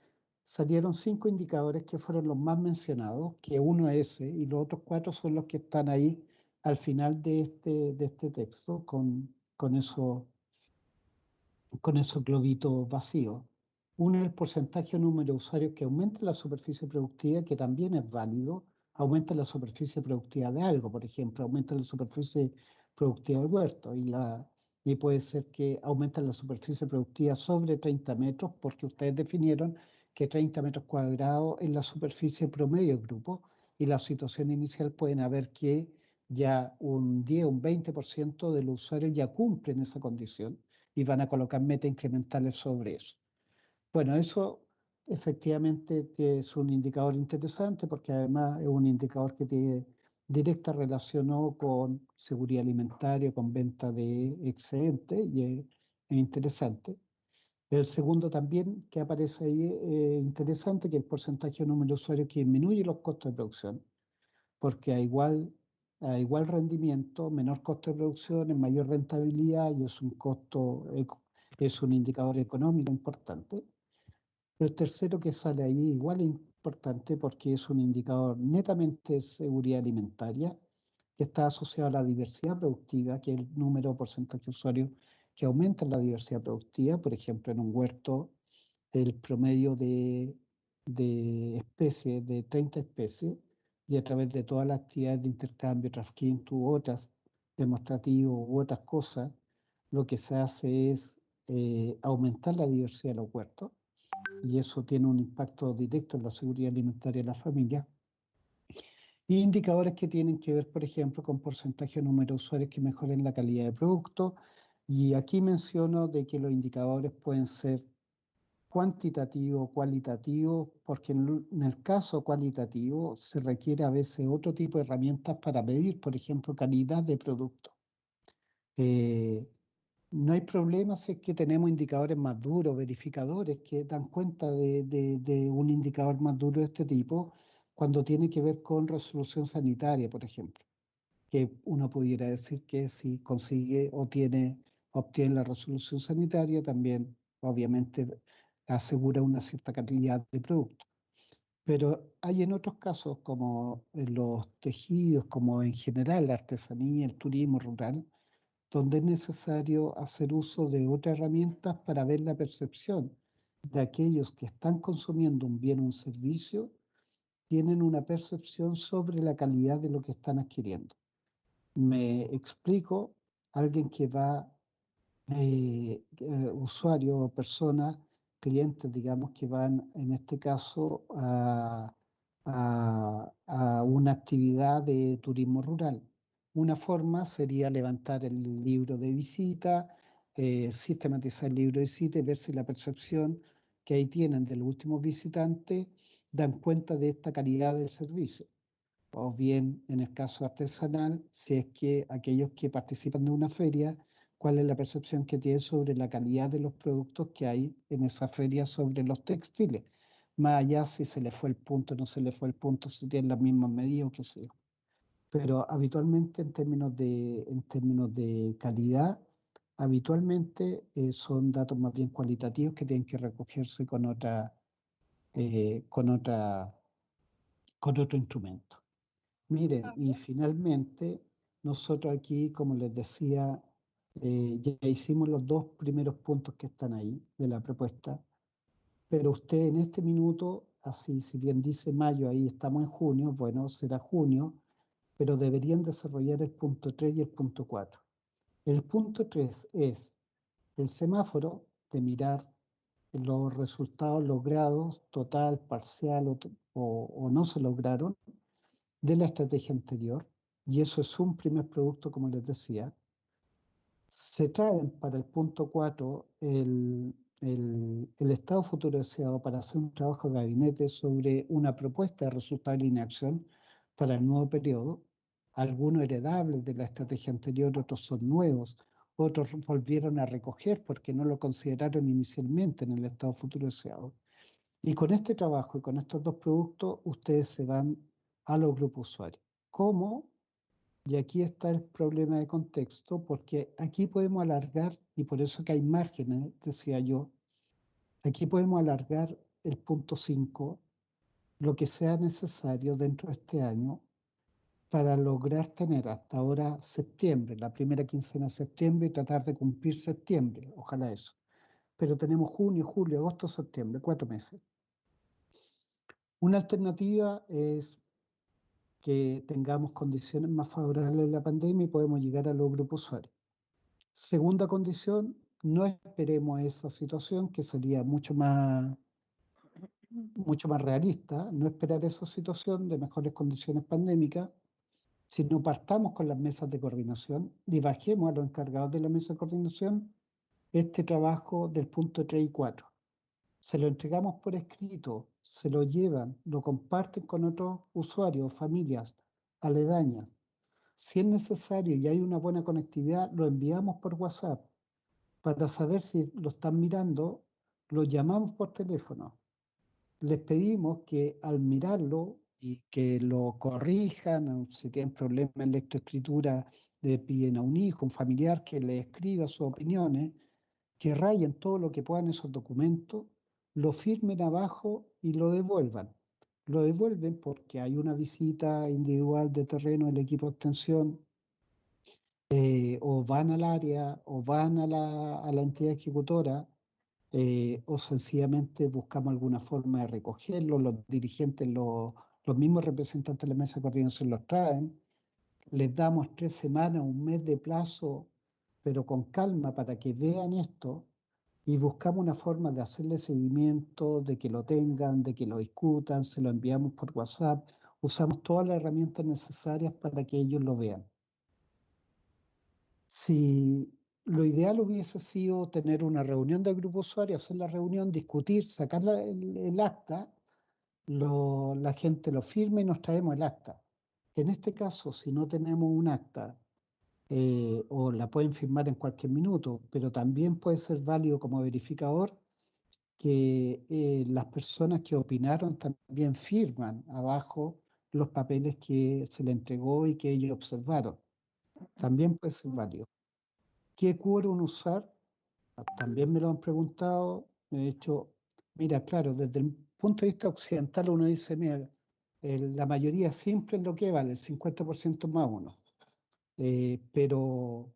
salieron 5 indicadores que fueron los más mencionados, que uno es ese y los otros 4 son los que están ahí al final de este texto con esos globitos vacíos. Uno es el porcentaje o número de usuarios que aumenta la superficie productiva, que también es válido, aumenta la superficie productiva de algo, por ejemplo, aumenta la superficie productiva de huerto y puede ser que aumente la superficie productiva sobre 30 metros, porque ustedes definieron que 30 metros cuadrados es la superficie promedio del grupo y la situación inicial pueden haber que ya un 10, un 20% de los usuarios ya cumplen esa condición y van a colocar metas incrementales sobre eso. Bueno, eso efectivamente que es un indicador interesante porque además es un indicador que tiene directa relación, ¿no?, con seguridad alimentaria, con venta de excedentes y es interesante. El segundo también que aparece ahí es interesante, que el porcentaje de número de usuarios que disminuye los costos de producción porque a igual rendimiento, menor costo de producción, es mayor rentabilidad y es un es un indicador económico importante. El tercero que sale ahí igual es importante porque es un indicador netamente de seguridad alimentaria que está asociado a la diversidad productiva, que es el número porcentaje de usuarios que aumenta la diversidad productiva. Por ejemplo, en un huerto el promedio de especies, de 30 especies, y a través de todas las actividades de intercambio, trafficking, u otras, demostrativos u otras cosas, lo que se hace es aumentar la diversidad de los huertos. y eso tiene un impacto directo en la seguridad alimentaria de la familia. Y indicadores que tienen que ver, por ejemplo, con porcentaje de número de usuarios que mejoren la calidad de producto. Y aquí menciono de que los indicadores pueden ser cuantitativo, cualitativo, porque en el caso cualitativo se requiere a veces otro tipo de herramientas para medir, por ejemplo, calidad de producto. Eh, no hay problema si es que tenemos indicadores más duros, verificadores que dan cuenta de un indicador más duro de este tipo cuando tiene que ver con resolución sanitaria, por ejemplo, que uno pudiera decir que si consigue o obtiene la resolución sanitaria, también obviamente asegura una cierta calidad de producto. Pero hay en otros casos, como en los tejidos, como en general la artesanía, el turismo rural, donde es necesario hacer uso de otras herramientas para ver la percepción de aquellos que están consumiendo un bien o un servicio, tienen una percepción sobre la calidad de lo que están adquiriendo. Me explico, alguien que va, usuario o personas, clientes, digamos, que van en este caso a una actividad de turismo rural. Una forma sería levantar el libro de visita, sistematizar el libro de visita y ver si la percepción que ahí tienen de los últimos visitantes dan cuenta de esta calidad del servicio. O bien, en el caso artesanal, si es que aquellos que participan de una feria, cuál es la percepción que tienen sobre la calidad de los productos que hay en esa feria sobre los textiles. Más allá si se le fue el punto o no se le fue el punto, si tienen las mismas medidas o qué sé yo. Pero habitualmente en términos de calidad, habitualmente son datos más bien cualitativos que tienen que recogerse eh, con otra, con otro instrumento. Miren, y finalmente, nosotros aquí, como les decía, ya hicimos los dos primeros puntos que están ahí de la propuesta, pero usted en este minuto, así, si bien dice mayo, ahí estamos en junio, bueno, será junio, pero deberían desarrollar el punto 3 y el punto 4. El punto 3 es el semáforo de mirar los resultados logrados, total, parcial o no se lograron, de la estrategia anterior, y eso es un primer producto, como les decía. Se traen para el punto 4 el estado futuro deseado para hacer un trabajo de gabinete sobre una propuesta de resultado de alineación para el nuevo periodo. Algunos heredables de la estrategia anterior, otros son nuevos, otros volvieron a recoger porque no lo consideraron inicialmente en el estado futuro deseado. Y con este trabajo y con estos dos productos, ustedes se van a los grupos usuarios. ¿Cómo? Y aquí está el problema de contexto, porque aquí podemos alargar, y por eso que hay márgenes, decía yo, aquí podemos alargar el punto 5 lo que sea necesario dentro de este año para lograr tener hasta ahora septiembre, la primera quincena de septiembre y tratar de cumplir septiembre, ojalá eso. Pero tenemos junio, julio, agosto, septiembre, 4 meses. Una alternativa es que tengamos condiciones más favorables en la pandemia y podemos llegar a los grupos usuarios. Segunda condición, no esperemos esa situación, que sería mucho más realista, no esperar esa situación de mejores condiciones pandémicas, sino partamos con las mesas de coordinación y bajemos a los encargados de la mesa de coordinación este trabajo del punto 3 y 4. Se lo entregamos por escrito, se lo llevan, lo comparten con otros usuarios, familias aledañas. Si es necesario y hay una buena conectividad, lo enviamos por WhatsApp para saber si lo están mirando, lo llamamos por teléfono. Les pedimos que al mirarlo y que lo corrijan, o si tienen problemas en lectoescritura, le piden a un hijo, un familiar que le escriba sus opiniones, que rayen todo lo que puedan esos documentos, lo firmen abajo y lo devuelvan. Lo devuelven porque hay una visita individual de terreno del equipo de extensión, o van al área o van a la entidad ejecutora, o sencillamente buscamos alguna forma de recogerlo, los dirigentes, los mismos representantes de la mesa de coordinación los traen, les damos 3 semanas, un mes de plazo, pero con calma para que vean esto y buscamos una forma de hacerle seguimiento, de que lo tengan, de que lo discutan, se lo enviamos por WhatsApp, usamos todas las herramientas necesarias para que ellos lo vean. Si lo ideal hubiese sido tener una reunión del grupo usuario, hacer la reunión, discutir, sacar el acta, la gente lo firma y nos traemos el acta. En este caso, si no tenemos un acta, o la pueden firmar en cualquier minuto, pero también puede ser válido como verificador que las personas que opinaron también firman abajo los papeles que se le entregó y que ellos observaron. También puede ser válido. ¿Qué quórum usar? También me lo han preguntado. Me he dicho, mira, claro, desde el punto de vista occidental uno dice, mira, la mayoría simple es lo que vale, el 50% más uno. Pero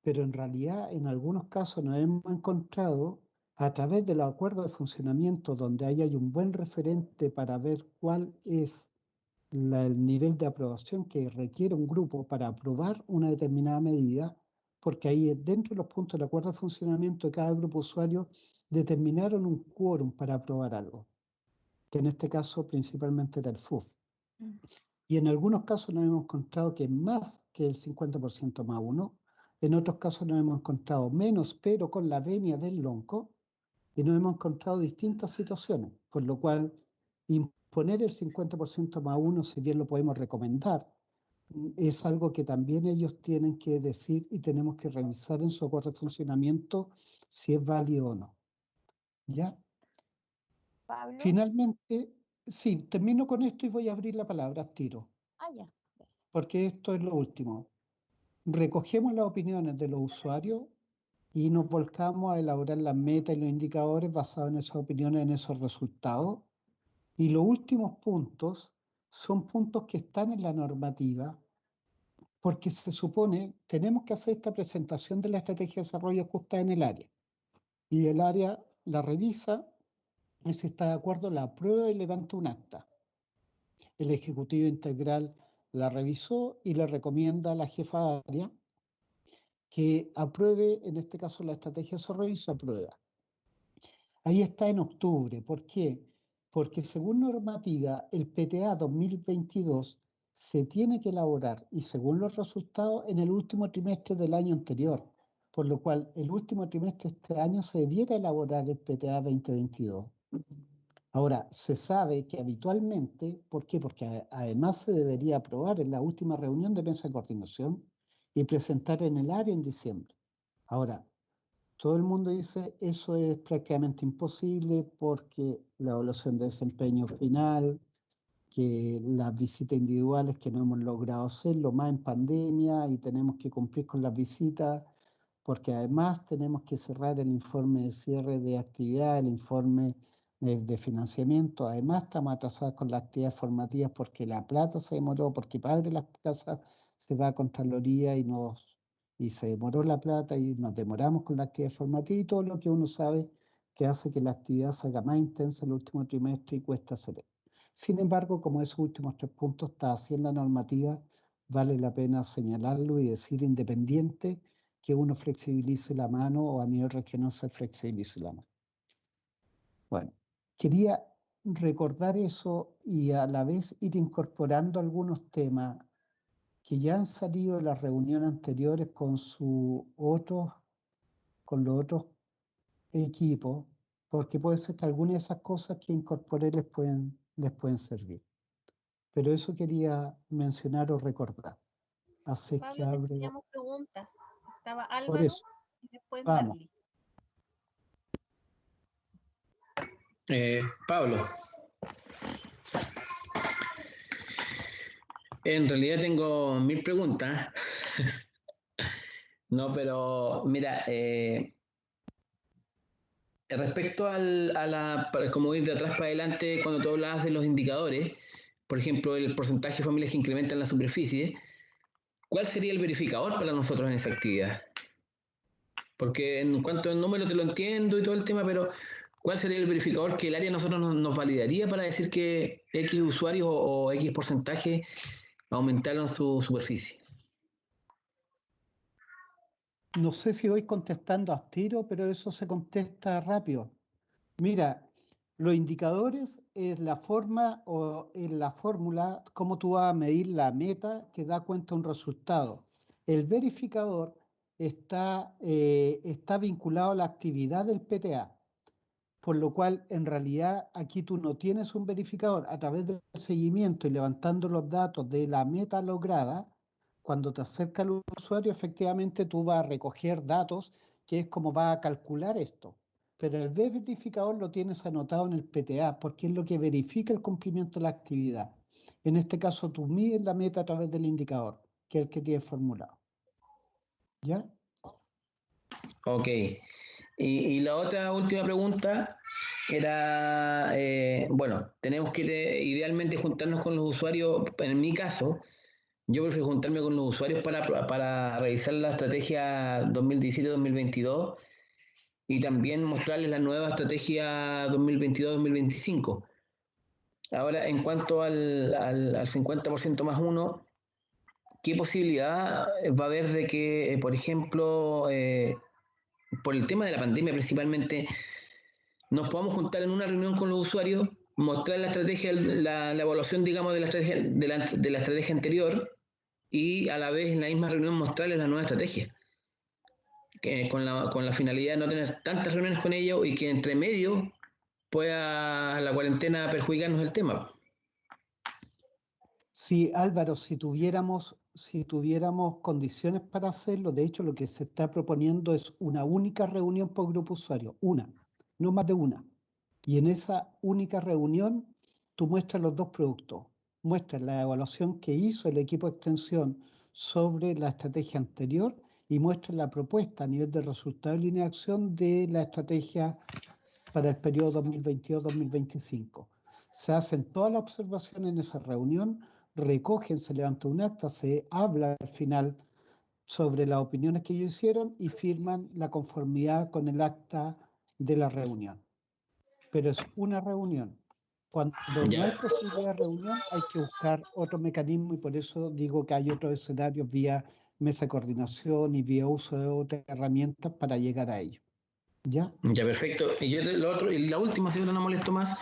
en realidad en algunos casos nos hemos encontrado a través de los acuerdos de funcionamiento donde ahí hay un buen referente para ver cuál es el nivel de aprobación que requiere un grupo para aprobar una determinada medida, porque ahí dentro de los puntos del acuerdo de funcionamiento de cada grupo usuario determinaron un quórum para aprobar algo, que en este caso principalmente era el FUF. Y en algunos casos nos hemos encontrado que más que el 50% más uno, en otros casos nos hemos encontrado menos, pero con la venia del lonco, y nos hemos encontrado distintas situaciones, por lo cual imponer el 50% más uno, si bien lo podemos recomendar, es algo que también ellos tienen que decir y tenemos que revisar en su acuerdo de funcionamiento si es válido o no. ¿Ya? Pablo. Finalmente, sí, termino con esto y voy a abrir la palabra a tiro. Ya. Porque esto es lo último. Recogemos las opiniones de los usuarios y nos volcamos a elaborar las metas y los indicadores basados en esas opiniones, en esos resultados. Y los últimos puntos son puntos que están en la normativa, porque se supone, tenemos que hacer esta presentación de la estrategia de desarrollo justa en el área. Y el área la revisa, y si está de acuerdo, la aprueba y levanta un acta. El Ejecutivo Integral la revisó y le recomienda a la jefa de área que apruebe, en este caso, la estrategia de desarrollo y se aprueba. Ahí está en octubre. ¿Por qué? Porque según normativa, el PTA 2022 se tiene que elaborar y según los resultados en el último trimestre del año anterior, por lo cual el último trimestre de este año se debiera elaborar el PTA 2022. Ahora, se sabe que habitualmente, ¿por qué? Porque además se debería aprobar en la última reunión de mesa de coordinación y presentar en el área en diciembre. Ahora, todo el mundo dice eso es prácticamente imposible porque la evaluación de desempeño final, que las visitas individuales que no hemos logrado hacerlo, más en pandemia y tenemos que cumplir con las visitas, porque además tenemos que cerrar el informe de cierre de actividad, el informe de financiamiento, además estamos atrasados con las actividades formativas porque la plata se demoró, porque Padre Las Casas se va a Contraloría y se demoró la plata y nos demoramos con la actividad formativa y todo lo que uno sabe que hace que la actividad salga más intensa el último trimestre y cuesta hacer eso. Sin embargo, como esos últimos 3 puntos está así en la normativa, vale la pena señalarlo y decir independiente que uno flexibilice la mano o a nivel regional se flexibilice la mano. Bueno, quería recordar eso y a la vez ir incorporando algunos temas que ya han salido de las reuniones anteriores con los otros equipos, porque puede ser que algunas de esas cosas que incorporé les pueden servir. Pero eso quería mencionar o recordar. Así que Pablo, teníamos preguntas. Estaba por Álvaro eso, y después vamos. Marley. Pablo, en realidad tengo 1000 preguntas. No, pero mira, respecto como ir de atrás para adelante, cuando tú hablabas de los indicadores, por ejemplo, el porcentaje de familias que incrementan la superficie, ¿cuál sería el verificador para nosotros en esa actividad? Porque en cuanto al número te lo entiendo y todo el tema, pero ¿cuál sería el verificador que el área nosotros nos validaría para decir que X usuarios o X porcentaje aumentaron su superficie? No sé si voy contestando a tiro, pero eso se contesta rápido. Mira, los indicadores es la forma o en la fórmula cómo tú vas a medir la meta que da cuenta un resultado. El verificador está vinculado a la actividad del PTA, por lo cual en realidad aquí tú no tienes un verificador. A través del seguimiento y levantando los datos de la meta lograda, cuando te acerca al usuario, efectivamente tú vas a recoger datos, que es como va a calcular esto. Pero el verificador lo tienes anotado en el PTA, porque es lo que verifica el cumplimiento de la actividad. En este caso, tú mides la meta a través del indicador, que es el que tienes formulado. ¿Ya? Ok. Y la otra última pregunta era, bueno, tenemos que idealmente juntarnos con los usuarios, en mi caso, yo prefiero juntarme con los usuarios para revisar la estrategia 2017-2022 y también mostrarles la nueva estrategia 2022-2025. Ahora, en cuanto al 50% más uno, ¿qué posibilidad va a haber de que, por ejemplo, por el tema de la pandemia principalmente, nos podamos juntar en una reunión con los usuarios, mostrar la estrategia, la evaluación, digamos, de la estrategia, de la estrategia anterior y a la vez en la misma reunión mostrarles la nueva estrategia? Con la finalidad de no tener tantas reuniones con ellos y que entre medio pueda la cuarentena perjudicarnos el tema. Sí, Álvaro, si tuviéramos condiciones para hacerlo, de hecho lo que se está proponiendo es una única reunión por grupo usuario, una, no más de una. Y en esa única reunión tú muestras los dos productos, muestras la evaluación que hizo el equipo de extensión sobre la estrategia anterior y muestras la propuesta a nivel de resultado y línea de acción de la estrategia para el periodo 2022-2025. Se hacen todas las observaciones en esa reunión, recogen, se levanta un acta, se habla al final sobre las opiniones que ellos hicieron y firman la conformidad con el acta de la reunión. Pero es una reunión. Cuando no hay Ya, posibilidad de reunión, hay que buscar otro mecanismo y por eso digo que hay otros escenarios vía mesa de coordinación y vía uso de otras herramientas para llegar a ello. ¿Ya? ya, perfecto. Y yo lo otro, y la última, si no molesto más,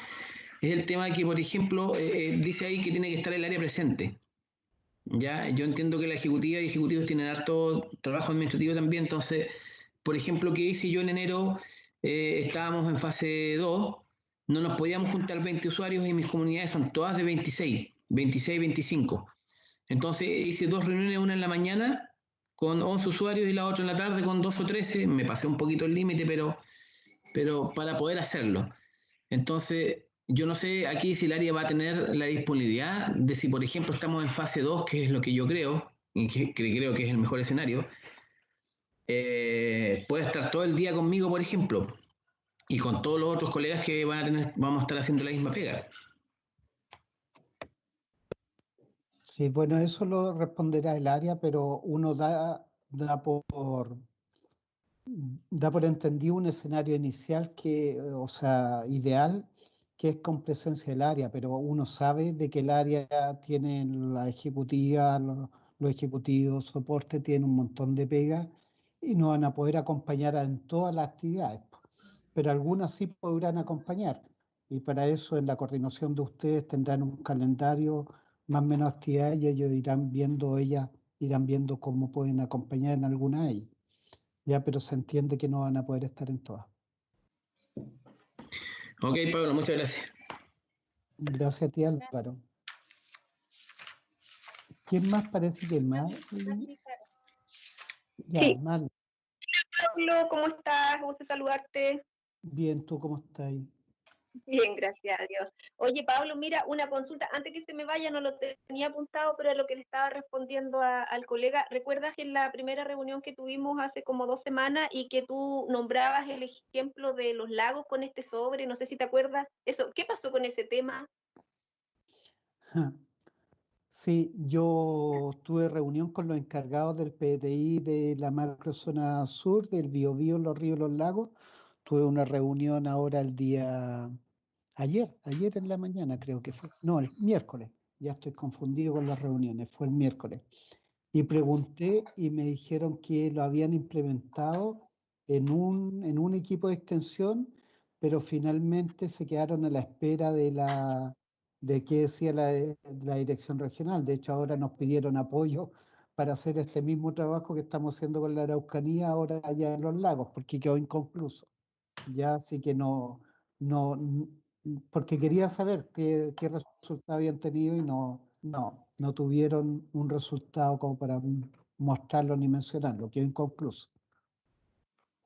es el tema de que, por ejemplo, dice ahí que tiene que estar el área presente. Ya, yo entiendo que la ejecutiva y ejecutivos tienen harto trabajo administrativo también, entonces, por ejemplo, ¿qué hice yo en enero? Estábamos en fase 2, no nos podíamos juntar 20 usuarios y mis comunidades son todas de 26, 25. Entonces hice dos reuniones, una en la mañana con 11 usuarios y la otra en la tarde con 2 o 13, me pasé un poquito el límite, pero para poder hacerlo. Entonces, yo no sé aquí si el área va a tener la disponibilidad de si, por ejemplo, estamos en fase 2, que es lo que yo creo, y que creo que es el mejor escenario, puede estar todo el día conmigo, por ejemplo, y con todos los otros colegas que vamos a estar haciendo la misma pega. Sí, bueno, eso lo responderá el área, pero uno da por entendido un escenario inicial que, o sea, ideal, que es con presencia del área, pero uno sabe de que el área tiene la ejecutiva, los ejecutivos, soporte, tiene un montón de pegas y no van a poder acompañar en todas las actividades, po. Pero algunas sí podrán acompañar. Y para eso en la coordinación de ustedes tendrán un calendario, más o menos actividades, y ellas irán viendo cómo pueden acompañar en alguna de ellas. Ya, pero se entiende que no van a poder estar en todas. Ok, Pablo, muchas gracias. Gracias a ti, Álvaro. ¿Quién más parece que más? Ya, Sí, mal. Pablo, ¿cómo estás? Gusto saludarte. Bien, ¿tú cómo estás ahí? Bien, gracias a Dios. Oye, Pablo, mira, una consulta. Antes que se me vaya, no lo tenía apuntado, pero es lo que le estaba respondiendo al colega. ¿Recuerdas que en la primera reunión que tuvimos hace como 2 semanas y que tú nombrabas el ejemplo de los lagos con este sobre? No sé si te acuerdas. Eso, ¿qué pasó con ese tema? Ja. Sí, yo tuve reunión con los encargados del PTI de la macrozona sur, del Biobío, los ríos, los lagos. Tuve una reunión ahora ayer en la mañana creo que fue. No, el miércoles. Ya estoy confundido con las reuniones, fue el miércoles. Y pregunté y me dijeron que lo habían implementado en un equipo de extensión, pero finalmente se quedaron a la espera de qué decía la dirección regional. De hecho, ahora nos pidieron apoyo para hacer este mismo trabajo que estamos haciendo con la Araucanía ahora allá en los lagos, porque quedó inconcluso. Ya así que porque quería saber qué resultado habían tenido y no tuvieron un resultado como para mostrarlo ni mencionarlo, quedó inconcluso.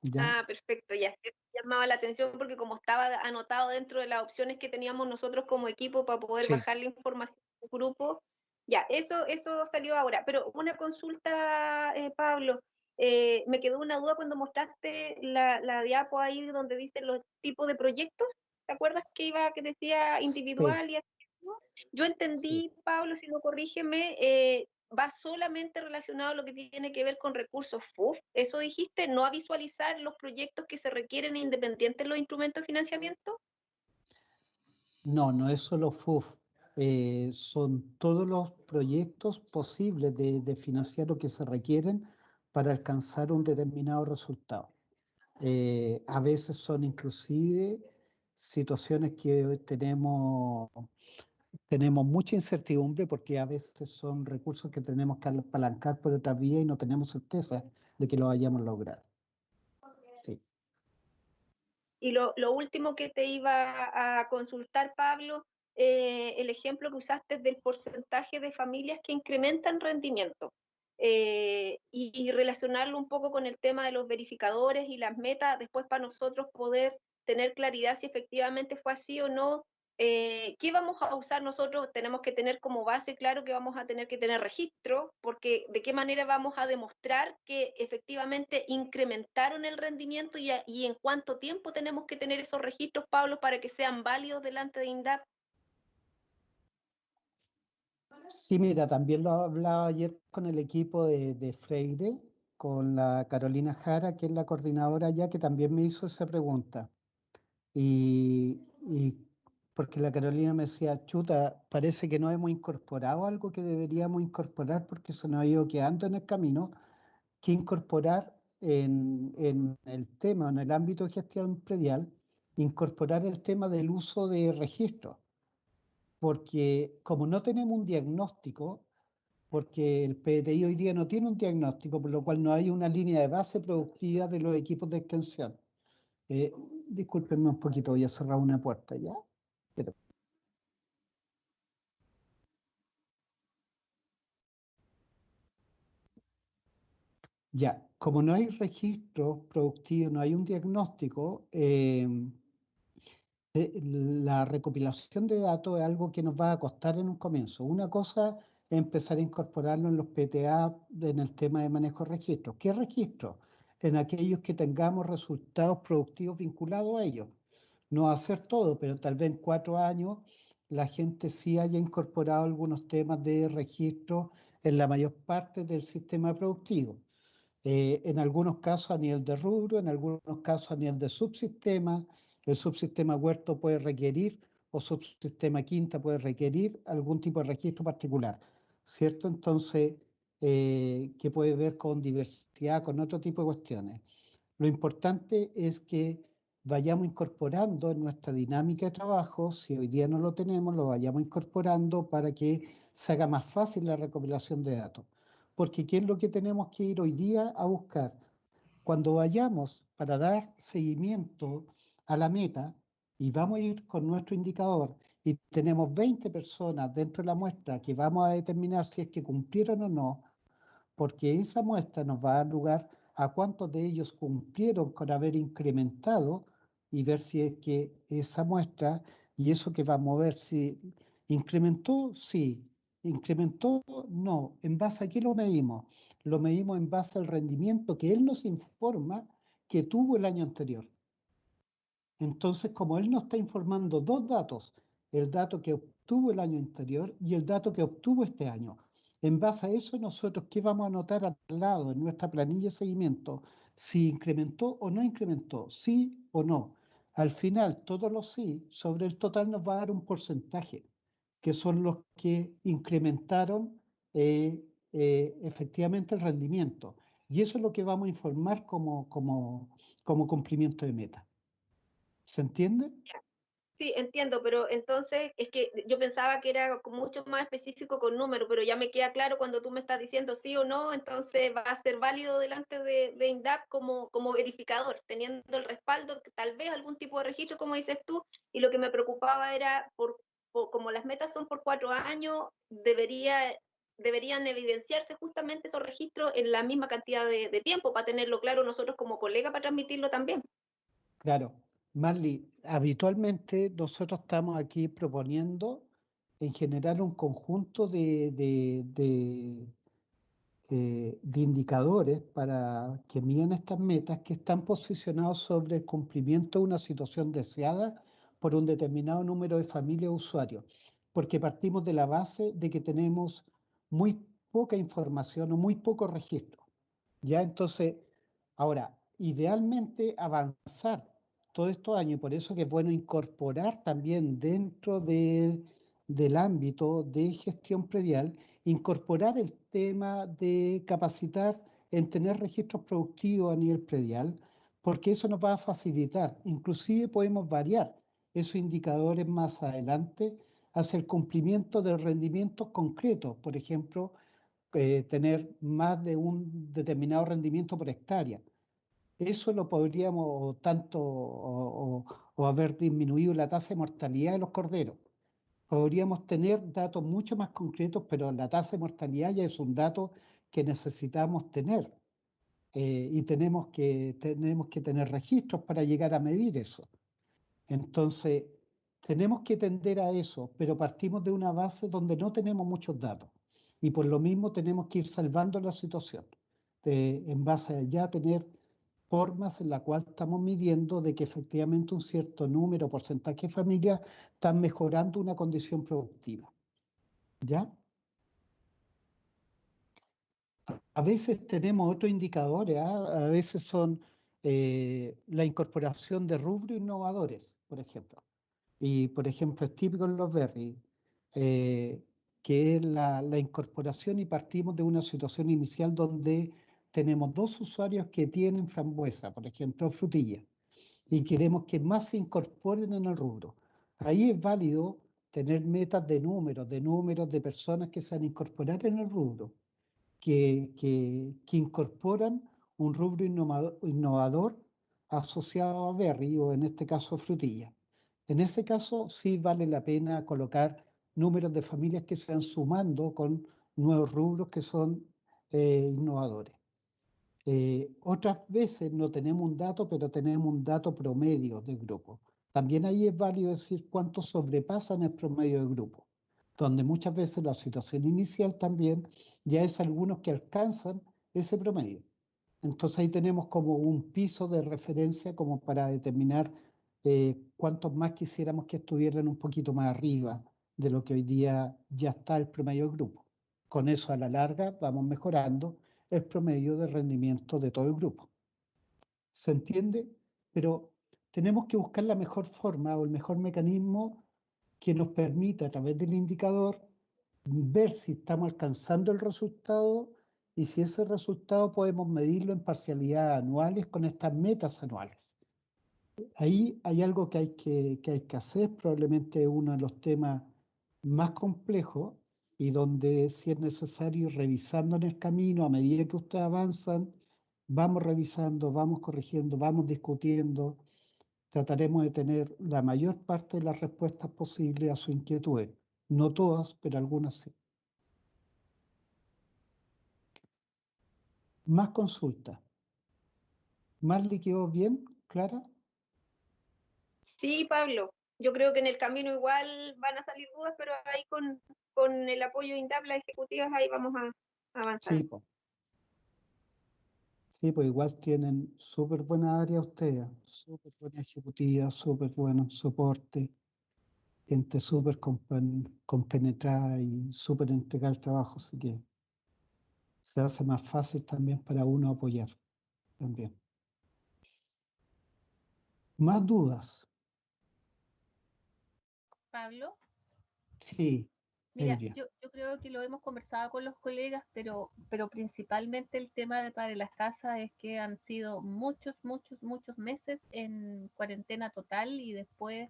¿Ya? Ah, perfecto, ya. Eso llamaba la atención porque como estaba anotado dentro de las opciones que teníamos nosotros como equipo para poder Sí. bajar la información del grupo, ya, eso salió ahora. Pero una consulta, Pablo, me quedó una duda cuando mostraste la diapo ahí donde dice los tipos de proyectos. ¿Te acuerdas que decía Sí, individual y así, ¿no? Yo sí. entendí, Pablo, si no corrígeme, va solamente relacionado a lo que tiene que ver con recursos FUF. Eso dijiste, no a visualizar los proyectos que se requieren independientes de los instrumentos de financiamiento. No es solo FUF, son todos los proyectos posibles de financiar lo que se requieren para alcanzar un determinado resultado. A veces son inclusive situaciones que tenemos mucha incertidumbre porque a veces son recursos que tenemos que apalancar por otra vía y no tenemos certeza de que lo vayamos a lograr. Sí. Y lo último que te iba a consultar, Pablo, el ejemplo que usaste del porcentaje de familias que incrementan rendimiento y relacionarlo un poco con el tema de los verificadores y las metas, después para nosotros poder tener claridad si efectivamente fue así o no. ¿Qué vamos a usar nosotros? Tenemos que tener como base claro que vamos a tener que tener registro, porque de qué manera vamos a demostrar que efectivamente incrementaron el rendimiento y en cuánto tiempo tenemos que tener esos registros, Pablo, para que sean válidos delante de INDAP. Sí, mira, también lo hablaba ayer con el equipo de Freire, con la Carolina Jara, que es la coordinadora allá, que también me hizo esa pregunta. Y porque la Carolina me decía, chuta, parece que no hemos incorporado algo que deberíamos incorporar porque se nos ha ido quedando en el camino, que incorporar en el tema, en el ámbito de gestión predial, incorporar el tema del uso de registros, porque como no tenemos un diagnóstico, porque el PDI hoy día no tiene un diagnóstico, por lo cual no hay una línea de base productiva de los equipos de extensión. Eh, Discúlpenme un poquito, voy a cerrar una puerta ya. Pero, ya, como no hay registro productivo, no hay un diagnóstico, la recopilación de datos es algo que nos va a costar en un comienzo. Una cosa es empezar a incorporarlo en los PTA en el tema de manejo de registros. ¿Qué registros? En aquellos que tengamos resultados productivos vinculados a ellos. No hacer todo, pero tal vez en 4 años la gente sí haya incorporado algunos temas de registro en la mayor parte del sistema productivo. En algunos casos a nivel de rubro, en algunos casos a nivel de subsistema. El subsistema huerto puede requerir o subsistema quinta puede requerir algún tipo de registro particular, ¿cierto? Entonces, que puede ver con diversidad, con otro tipo de cuestiones. Lo importante es que vayamos incorporando en nuestra dinámica de trabajo, si hoy día no lo tenemos, lo vayamos incorporando para que se haga más fácil la recopilación de datos. Porque ¿qué es lo que tenemos que ir hoy día a buscar? Cuando vayamos para dar seguimiento a la meta y vamos a ir con nuestro indicador y tenemos 20 personas dentro de la muestra que vamos a determinar si es que cumplieron o no, porque esa muestra nos va a dar lugar a cuántos de ellos cumplieron con haber incrementado y ver si es que esa muestra y eso que vamos a ver si incrementó, sí, incrementó, no. ¿En base a qué lo medimos? Lo medimos en base al rendimiento que él nos informa que tuvo el año anterior. Entonces, como él nos está informando dos datos, el dato que obtuvo el año anterior y el dato que obtuvo este año, en base a eso nosotros, ¿qué vamos a anotar al lado en nuestra planilla de seguimiento? Si incrementó o no incrementó, sí o no. Al final, todos los sí sobre el total nos va a dar un porcentaje, que son los que incrementaron efectivamente el rendimiento. Y eso es lo que vamos a informar como cumplimiento de meta. ¿Se entiende? Sí, entiendo, pero entonces es que yo pensaba que era mucho más específico con número, pero ya me queda claro cuando tú me estás diciendo sí o no, entonces va a ser válido delante de INDAP como verificador, teniendo el respaldo, tal vez algún tipo de registro, como dices tú, y lo que me preocupaba era, como las metas son por 4 años, deberían evidenciarse justamente esos registros en la misma cantidad de tiempo, para tenerlo claro nosotros como colega, para transmitirlo también. Claro. Marley, habitualmente nosotros estamos aquí proponiendo en general un conjunto de indicadores para que midan estas metas que están posicionados sobre el cumplimiento de una situación deseada por un determinado número de familias o usuarios, porque partimos de la base de que tenemos muy poca información o muy poco registro. Ya, entonces, ahora, idealmente avanzar todos estos años, por eso que es bueno incorporar también dentro del ámbito de gestión predial, incorporar el tema de capacitar en tener registros productivos a nivel predial, porque eso nos va a facilitar. Inclusive podemos variar esos indicadores más adelante hacia el cumplimiento de rendimientos concretos, por ejemplo, tener más de un determinado rendimiento por hectárea. Eso lo podríamos tanto o haber disminuido la tasa de mortalidad de los corderos. Podríamos tener datos mucho más concretos, pero la tasa de mortalidad ya es un dato que necesitamos tener y tenemos que tener registros para llegar a medir eso. Entonces, tenemos que tender a eso, pero partimos de una base donde no tenemos muchos datos. Y por lo mismo tenemos que ir salvando la situación, en base a ya tener formas en las cuales estamos midiendo de que efectivamente un cierto número, porcentaje de familias están mejorando una condición productiva. ¿Ya? A veces tenemos otros indicadores, ¿ah? A veces son la incorporación de rubros innovadores, por ejemplo. Y, por ejemplo, es típico en los berries, eh, que es la incorporación y partimos de una situación inicial donde tenemos dos usuarios que tienen frambuesa, por ejemplo, frutilla, y queremos que más se incorporen en el rubro. Ahí es válido tener metas de números de personas que se van a incorporar en el rubro que incorporan un rubro innovador asociado a berry o en este caso frutilla. En ese caso sí vale la pena colocar números de familias que se van sumando con nuevos rubros que son innovadores. Otras veces no tenemos un dato, pero tenemos un dato promedio del grupo. También ahí es válido decir cuántos sobrepasan el promedio del grupo, donde muchas veces la situación inicial también ya es algunos que alcanzan ese promedio. Entonces ahí tenemos como un piso de referencia como para determinar cuántos más quisiéramos que estuvieran un poquito más arriba de lo que hoy día ya está el promedio del grupo. Con eso a la larga vamos mejorando el promedio de rendimiento de todo el grupo. ¿Se entiende? Pero tenemos que buscar la mejor forma o el mejor mecanismo que nos permita a través del indicador ver si estamos alcanzando el resultado y si ese resultado podemos medirlo en parcialidades anuales con estas metas anuales. Ahí hay algo que hay que hacer, probablemente uno de los temas más complejos y donde si es necesario ir revisando en el camino a medida que ustedes avanzan, vamos revisando, vamos corrigiendo, vamos discutiendo, trataremos de tener la mayor parte de las respuestas posibles a sus inquietudes. No todas, pero algunas sí. Más consultas. ¿Marley quedó bien, Clara? Sí, Pablo, yo creo que en el camino igual van a salir dudas, pero ahí con el apoyo de INDAP, las ejecutivas, ahí vamos a avanzar. Sí, pues. Sí, pues igual tienen súper buena área ustedes, súper buena ejecutiva, súper buen soporte, gente súper compenetrada y súper entregada al trabajo, así que se hace más fácil también para uno apoyar también. Más dudas, Pablo, sí. Mira, Emilia. yo creo que lo hemos conversado con los colegas, pero principalmente el tema de Padre Las Casas es que han sido muchos meses en cuarentena total y después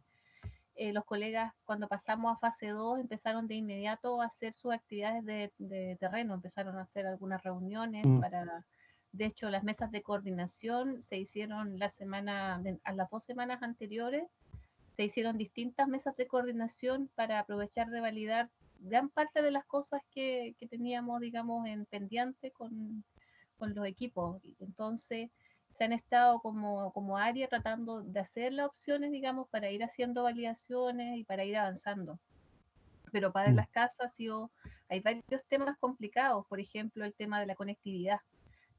los colegas cuando pasamos a fase 2 empezaron de inmediato a hacer sus actividades de terreno, empezaron a hacer algunas reuniones para, de hecho las mesas de coordinación se hicieron a las 2 semanas anteriores, se hicieron distintas mesas de coordinación para aprovechar de validar gran parte de las cosas que teníamos, digamos, en pendiente con los equipos. Entonces, se han estado como área tratando de hacer las opciones, digamos, para ir haciendo validaciones y para ir avanzando. Pero para las casas hay varios temas complicados, por ejemplo, el tema de la conectividad.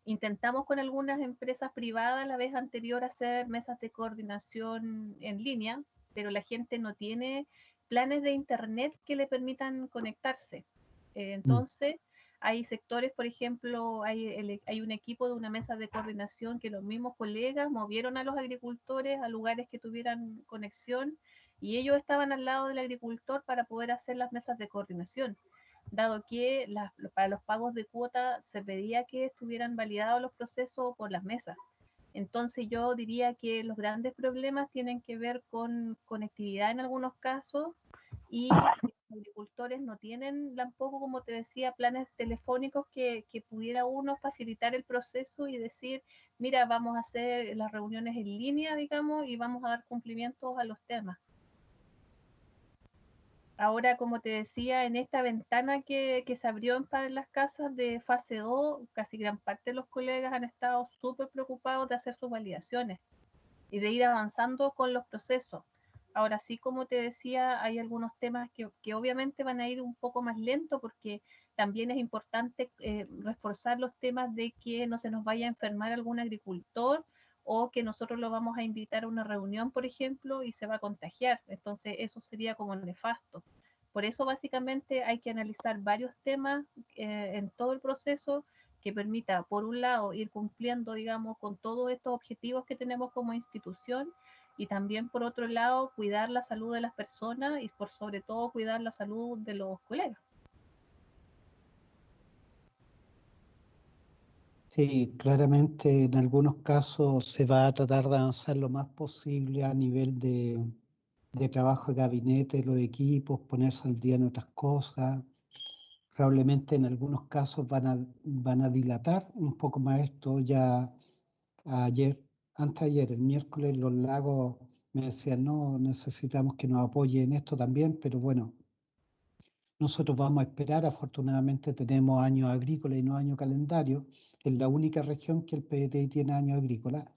Intentamos con algunas empresas privadas la vez anterior hacer mesas de coordinación en línea, pero la gente no tiene planes de internet que le permitan conectarse. Entonces, hay sectores, por ejemplo, hay un equipo de una mesa de coordinación que los mismos colegas movieron a los agricultores a lugares que tuvieran conexión y ellos estaban al lado del agricultor para poder hacer las mesas de coordinación, dado que para los pagos de cuota se pedía que estuvieran validados los procesos por las mesas. Entonces yo diría que los grandes problemas tienen que ver con conectividad en algunos casos y los agricultores no tienen tampoco, como te decía, planes telefónicos que pudiera uno facilitar el proceso y decir, mira, vamos a hacer las reuniones en línea, digamos, y vamos a dar cumplimientos a los temas. Ahora, como te decía, en esta ventana que se abrió en las casas de fase 2, casi gran parte de los colegas han estado súper preocupados de hacer sus validaciones y de ir avanzando con los procesos. Ahora sí, como te decía, hay algunos temas que obviamente van a ir un poco más lento porque también es importante reforzar los temas de que no se nos vaya a enfermar algún agricultor o que nosotros lo vamos a invitar a una reunión, por ejemplo, y se va a contagiar. Entonces, eso sería como nefasto. Por eso, básicamente, hay que analizar varios temas en todo el proceso que permita, por un lado, ir cumpliendo, digamos, con todos estos objetivos que tenemos como institución y también, por otro lado, cuidar la salud de las personas y, por sobre todo, cuidar la salud de los colegas. Sí, claramente en algunos casos se va a tratar de avanzar lo más posible a nivel de trabajo de gabinete, los equipos, ponerse al día en otras cosas. Probablemente en algunos casos van a dilatar un poco más esto. Ya anteayer, el miércoles, los lagos me decían, no, necesitamos que nos apoyen en esto también, pero bueno, nosotros vamos a esperar. Afortunadamente tenemos años agrícolas y no año calendario. Es la única región que el PDTI tiene año agrícola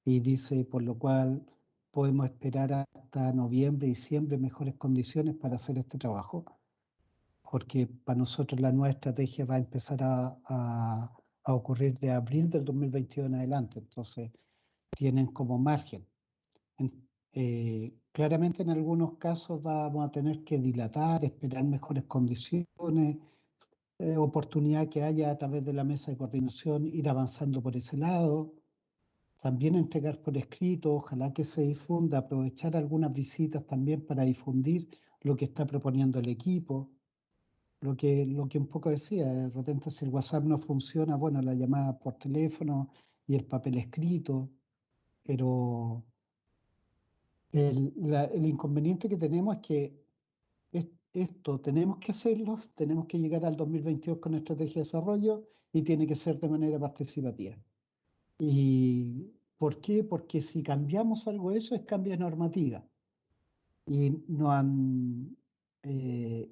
y dice, por lo cual podemos esperar hasta noviembre, diciembre, mejores condiciones para hacer este trabajo, porque para nosotros la nueva estrategia va a empezar a ocurrir de abril del 2022 en adelante. Entonces, tienen como margen. Claramente en algunos casos vamos a tener que dilatar, esperar mejores condiciones, oportunidad que haya a través de la mesa de coordinación, ir avanzando por ese lado, también entregar por escrito, ojalá que se difunda, aprovechar algunas visitas también para difundir lo que está proponiendo el equipo, lo que un poco decía, de repente si el WhatsApp no funciona, bueno, la llamada por teléfono y el papel escrito, pero el inconveniente que tenemos es que esto tenemos que hacerlo, tenemos que llegar al 2022 con estrategia de desarrollo y tiene que ser de manera participativa. ¿Y por qué? Porque si cambiamos algo de eso es cambio de normativa. Y,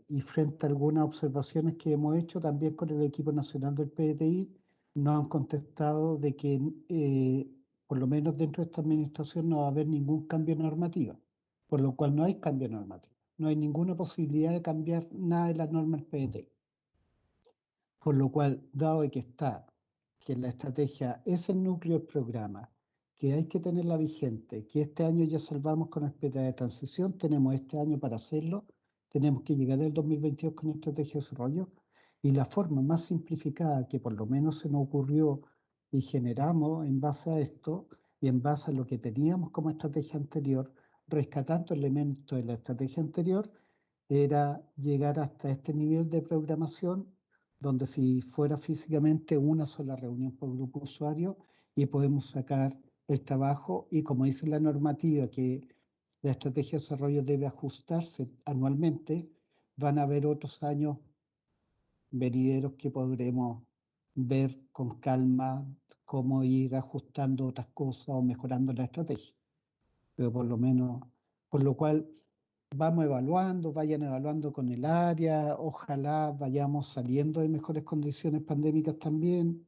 y frente a algunas observaciones que hemos hecho también con el equipo nacional del PDTI, nos han contestado de que por lo menos dentro de esta administración no va a haber ningún cambio normativo, por lo cual no hay cambio normativo, no hay ninguna posibilidad de cambiar nada de las normas del PDTI. Por lo cual, dado que la estrategia es el núcleo del programa, que hay que tenerla vigente, que este año ya salvamos con la estrategia de transición, tenemos este año para hacerlo, tenemos que llegar al 2022 con la estrategia de desarrollo, y la forma más simplificada que por lo menos se nos ocurrió y generamos en base a esto y en base a lo que teníamos como estrategia anterior, rescatando elementos de la estrategia anterior, era llegar hasta este nivel de programación, donde si fuera físicamente una sola reunión por grupo de usuario y podemos sacar el trabajo y como dice la normativa que la estrategia de desarrollo debe ajustarse anualmente, van a haber otros años venideros que podremos ver con calma cómo ir ajustando otras cosas o mejorando la estrategia. Pero por lo menos, por lo cual vamos evaluando, vayan evaluando con el área, ojalá vayamos saliendo de mejores condiciones pandémicas también.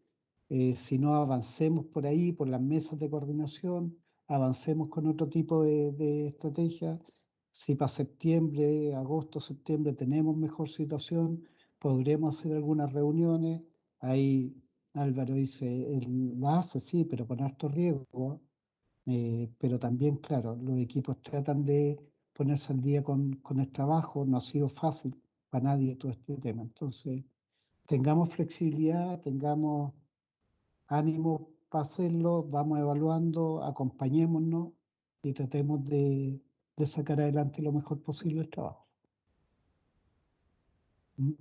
Si no, avancemos por ahí, por las mesas de coordinación, avancemos con otro tipo de estrategia. Si para septiembre, agosto, septiembre tenemos mejor situación, podremos hacer algunas reuniones. Ahí Álvaro dice, él la hace, sí, pero con alto riesgo. Pero también, claro, los equipos tratan de ponerse al día con el trabajo. No ha sido fácil para nadie todo este tema. Entonces, tengamos flexibilidad, tengamos ánimo para hacerlo, vamos evaluando, acompañémonos y tratemos de sacar adelante lo mejor posible el trabajo. ¿Mm?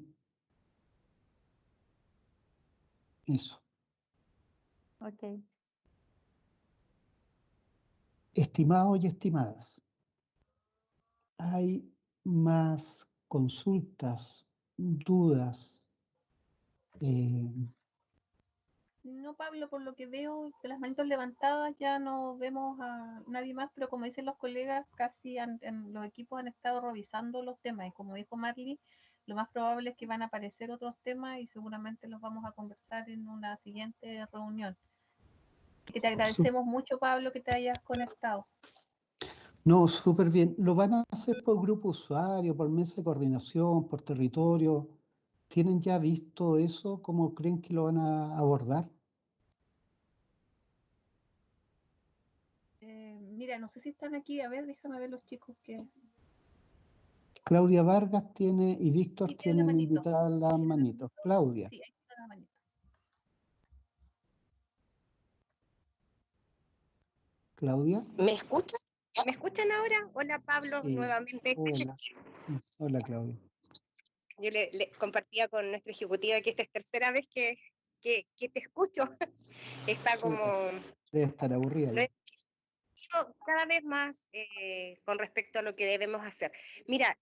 Eso. Ok. Estimados y estimadas, hay más consultas, dudas. No, Pablo, por lo que veo de las manitos levantadas ya no vemos a nadie más, pero como dicen los colegas, casi en los equipos han estado revisando los temas y como dijo Marley, lo más probable es que van a aparecer otros temas y seguramente los vamos a conversar en una siguiente reunión. Que te agradecemos mucho, Pablo, que te hayas conectado. No, súper bien. ¿Lo van a hacer por grupo usuario, por mesa de coordinación, por territorio? ¿Tienen ya visto eso? ¿Cómo creen que lo van a abordar? Mira, no sé si están aquí. A ver, déjame ver los chicos que... Claudia Vargas tiene y Víctor Sí, tienen la tienen manito. invitadas las manitos. Claudia. Sí, ahí está la manito. Claudia. ¿Me escuchan? ¿Me escuchan ahora? Hola Pablo, Sí. nuevamente. Hola. Hola, Claudia. Yo le compartía con nuestra ejecutiva que esta es tercera vez que te escucho. Está como... Debe estar aburrida. Lo he dicho cada vez más con respecto a lo que debemos hacer. Mira,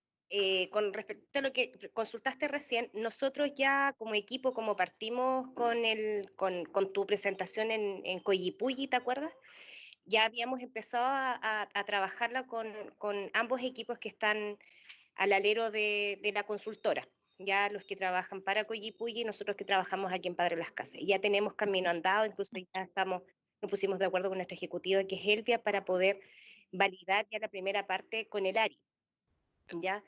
con respecto a lo que consultaste recién, nosotros ya como equipo, como partimos con tu presentación en Coyipulli, ¿te acuerdas? Ya habíamos empezado a trabajarla con ambos equipos que están al alero de la consultora, ya los que trabajan para Coyipulli y nosotros que trabajamos aquí en Padre Las Casas. Ya tenemos camino andado, incluso ya nos pusimos de acuerdo con nuestra ejecutiva, que es Elvia, para poder validar ya la primera parte con el área, ¿ya?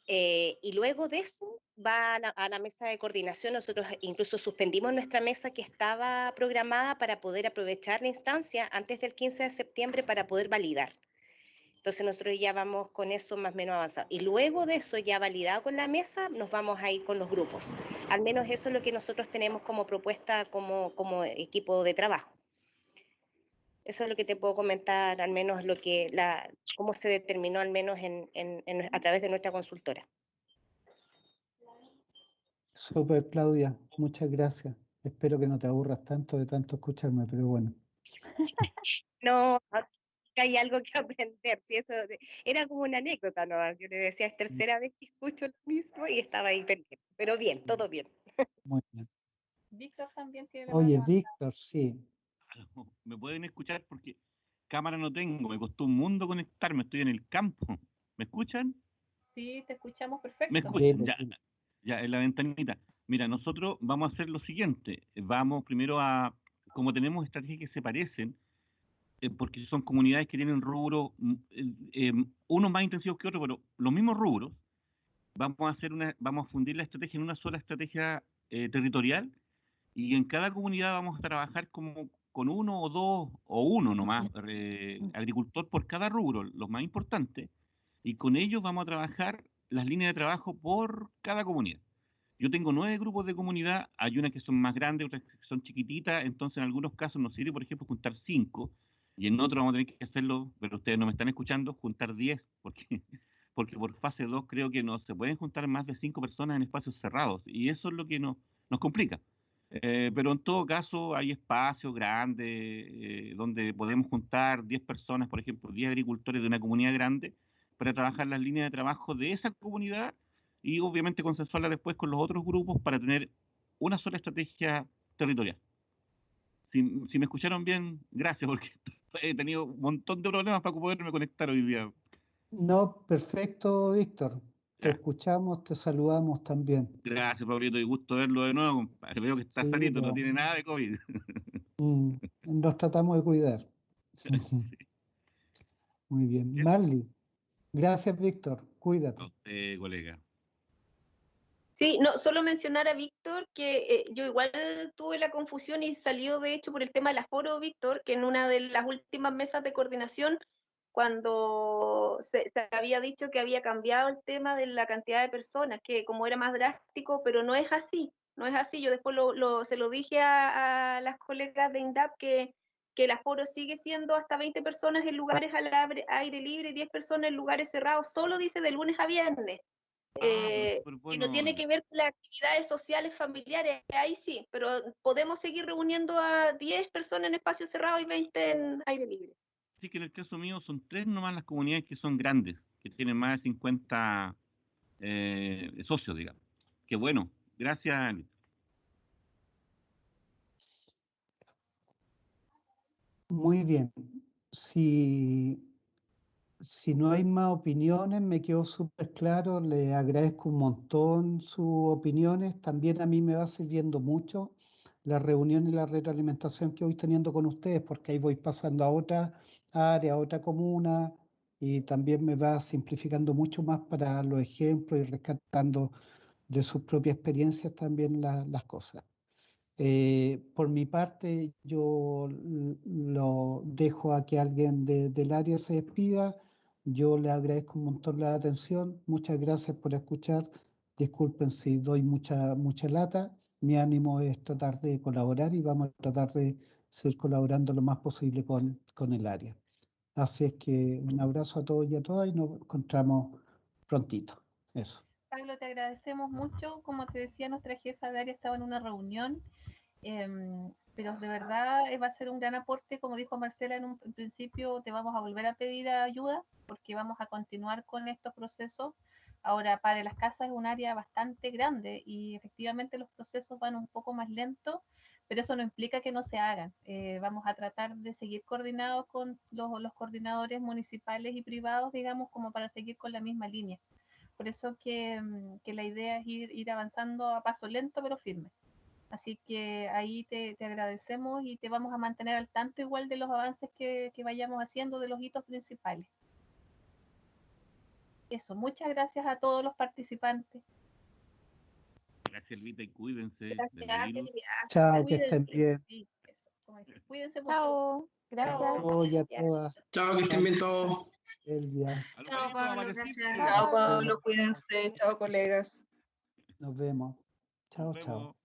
Y luego de eso va a la mesa de coordinación. Nosotros incluso suspendimos nuestra mesa que estaba programada para poder aprovechar la instancia antes del 15 de septiembre para poder validar. Entonces nosotros ya vamos con eso más o menos avanzado. Y luego de eso ya validado con la mesa, nos vamos a ir con los grupos. Al menos eso es lo que nosotros tenemos como propuesta, como equipo de trabajo. Eso es lo que te puedo comentar, al menos cómo se determinó, al menos a través de nuestra consultora. Súper, Claudia. Muchas gracias. Espero que no te aburras tanto de tanto escucharme, pero bueno. No, hay algo que aprender. Si eso era como una anécdota, ¿no? Yo le decía, es tercera vez que escucho lo mismo y estaba ahí pendiente. Pero bien, todo bien. Muy bien. Víctor también tiene la Oye, mano. Víctor, sí. ¿Me pueden escuchar? Porque cámara no tengo, me costó un mundo conectarme, estoy en el campo. ¿Me escuchan? Sí, te escuchamos perfecto. Me escuchan, ya, en la ventanita. Mira, nosotros vamos a hacer lo siguiente. Vamos primero como tenemos estrategias que se parecen, porque son comunidades que tienen rubros, unos más intensivos que otros, pero los mismos rubros, vamos a fundir la estrategia en una sola estrategia territorial, y en cada comunidad vamos a trabajar como con uno o dos, o uno nomás, agricultor por cada rubro, los más importantes, y con ellos vamos a trabajar las líneas de trabajo por cada comunidad. Yo tengo 9 grupos de comunidad, hay unas que son más grandes, otras que son chiquititas, entonces en algunos casos nos sirve, por ejemplo, juntar 5, y en otros vamos a tener que hacerlo, pero ustedes no me están escuchando, juntar 10, porque porque por fase 2 creo que no se pueden juntar más de 5 personas en espacios cerrados, y eso es lo que nos complica. Pero en todo caso hay espacios grandes donde podemos juntar 10 personas, por ejemplo, 10 agricultores de una comunidad grande, para trabajar las líneas de trabajo de esa comunidad y obviamente consensuarla después con los otros grupos para tener una sola estrategia territorial. Si me escucharon bien, gracias, porque he tenido un montón de problemas para poderme conectar hoy día. No, perfecto, Víctor. Te Ya. escuchamos, te saludamos también. Gracias, Pablito, y gusto verlo de nuevo, compadre. Veo que está Sí, sanito, no tiene nada de COVID. nos tratamos de cuidar. Muy bien. Bien. Marley, gracias, Víctor. A Cuídate. usted, colega. Sí, no, solo mencionar a Víctor que yo igual tuve la confusión y salió de hecho por el tema del aforo, Víctor, que en una de las últimas mesas de coordinación, cuando se había dicho que había cambiado el tema de la cantidad de personas, que como era más drástico, pero no es así, no es así. Yo después se lo dije a las colegas de INDAP que el aforo sigue siendo hasta 20 personas en lugares al aire libre y 10 personas en lugares cerrados, solo dice de lunes a viernes. Pero súper Y no bueno. tiene que ver con las actividades sociales familiares, ahí sí, pero podemos seguir reuniendo a 10 personas en espacio cerrado y 20 en aire libre. Sí, que en el caso mío son 3 nomás las comunidades que son grandes, que tienen más de 50 socios, digamos. Qué bueno. Gracias. Muy bien. Si no hay más opiniones, me quedó súper claro. Le agradezco un montón sus opiniones. También a mí me va sirviendo mucho la reunión y la retroalimentación que voy teniendo con ustedes, porque ahí voy pasando a otra área, a otra comuna, y también me va simplificando mucho más para los ejemplos y rescatando de sus propias experiencias también las cosas. Por mi parte, yo lo dejo a que alguien del área se despida. Yo le agradezco un montón la atención. Muchas gracias por escuchar. Disculpen si doy mucha lata. Mi ánimo es tratar de colaborar y vamos a tratar de seguir colaborando lo más posible con el área. Así es que un abrazo a todos y a todas y nos encontramos prontito. Eso. Pablo, te agradecemos mucho. Como te decía, nuestra jefa de área estaba en una reunión, pero de verdad va a ser un gran aporte. Como dijo Marcela en principio, te vamos a volver a pedir ayuda porque vamos a continuar con estos procesos. Ahora, para las casas es un área bastante grande y efectivamente los procesos van un poco más lentos, pero eso no implica que no se hagan. Vamos a tratar de seguir coordinados con los coordinadores municipales y privados, digamos, como para seguir con la misma línea. Por eso que la idea es ir avanzando a paso lento pero firme. Así que ahí te agradecemos y te vamos a mantener al tanto igual de los avances que vayamos haciendo, de los hitos principales. Eso, muchas gracias a todos los participantes. Gracias, Elvita, y cuídense Gracias, del virus. Silvia. Chao, que estén Cuídense. bien. Sí, eso, como dije, cuídense mucho. Chao. Gracias. Chao y a todas. Chao, que estén bien todos. Elvia. Aló, Chao, Palito, Pablo, apareciste. gracias. Chao, Pablo, cuídense. Chao, colegas. Nos vemos. Chao, Nos chao. vemos.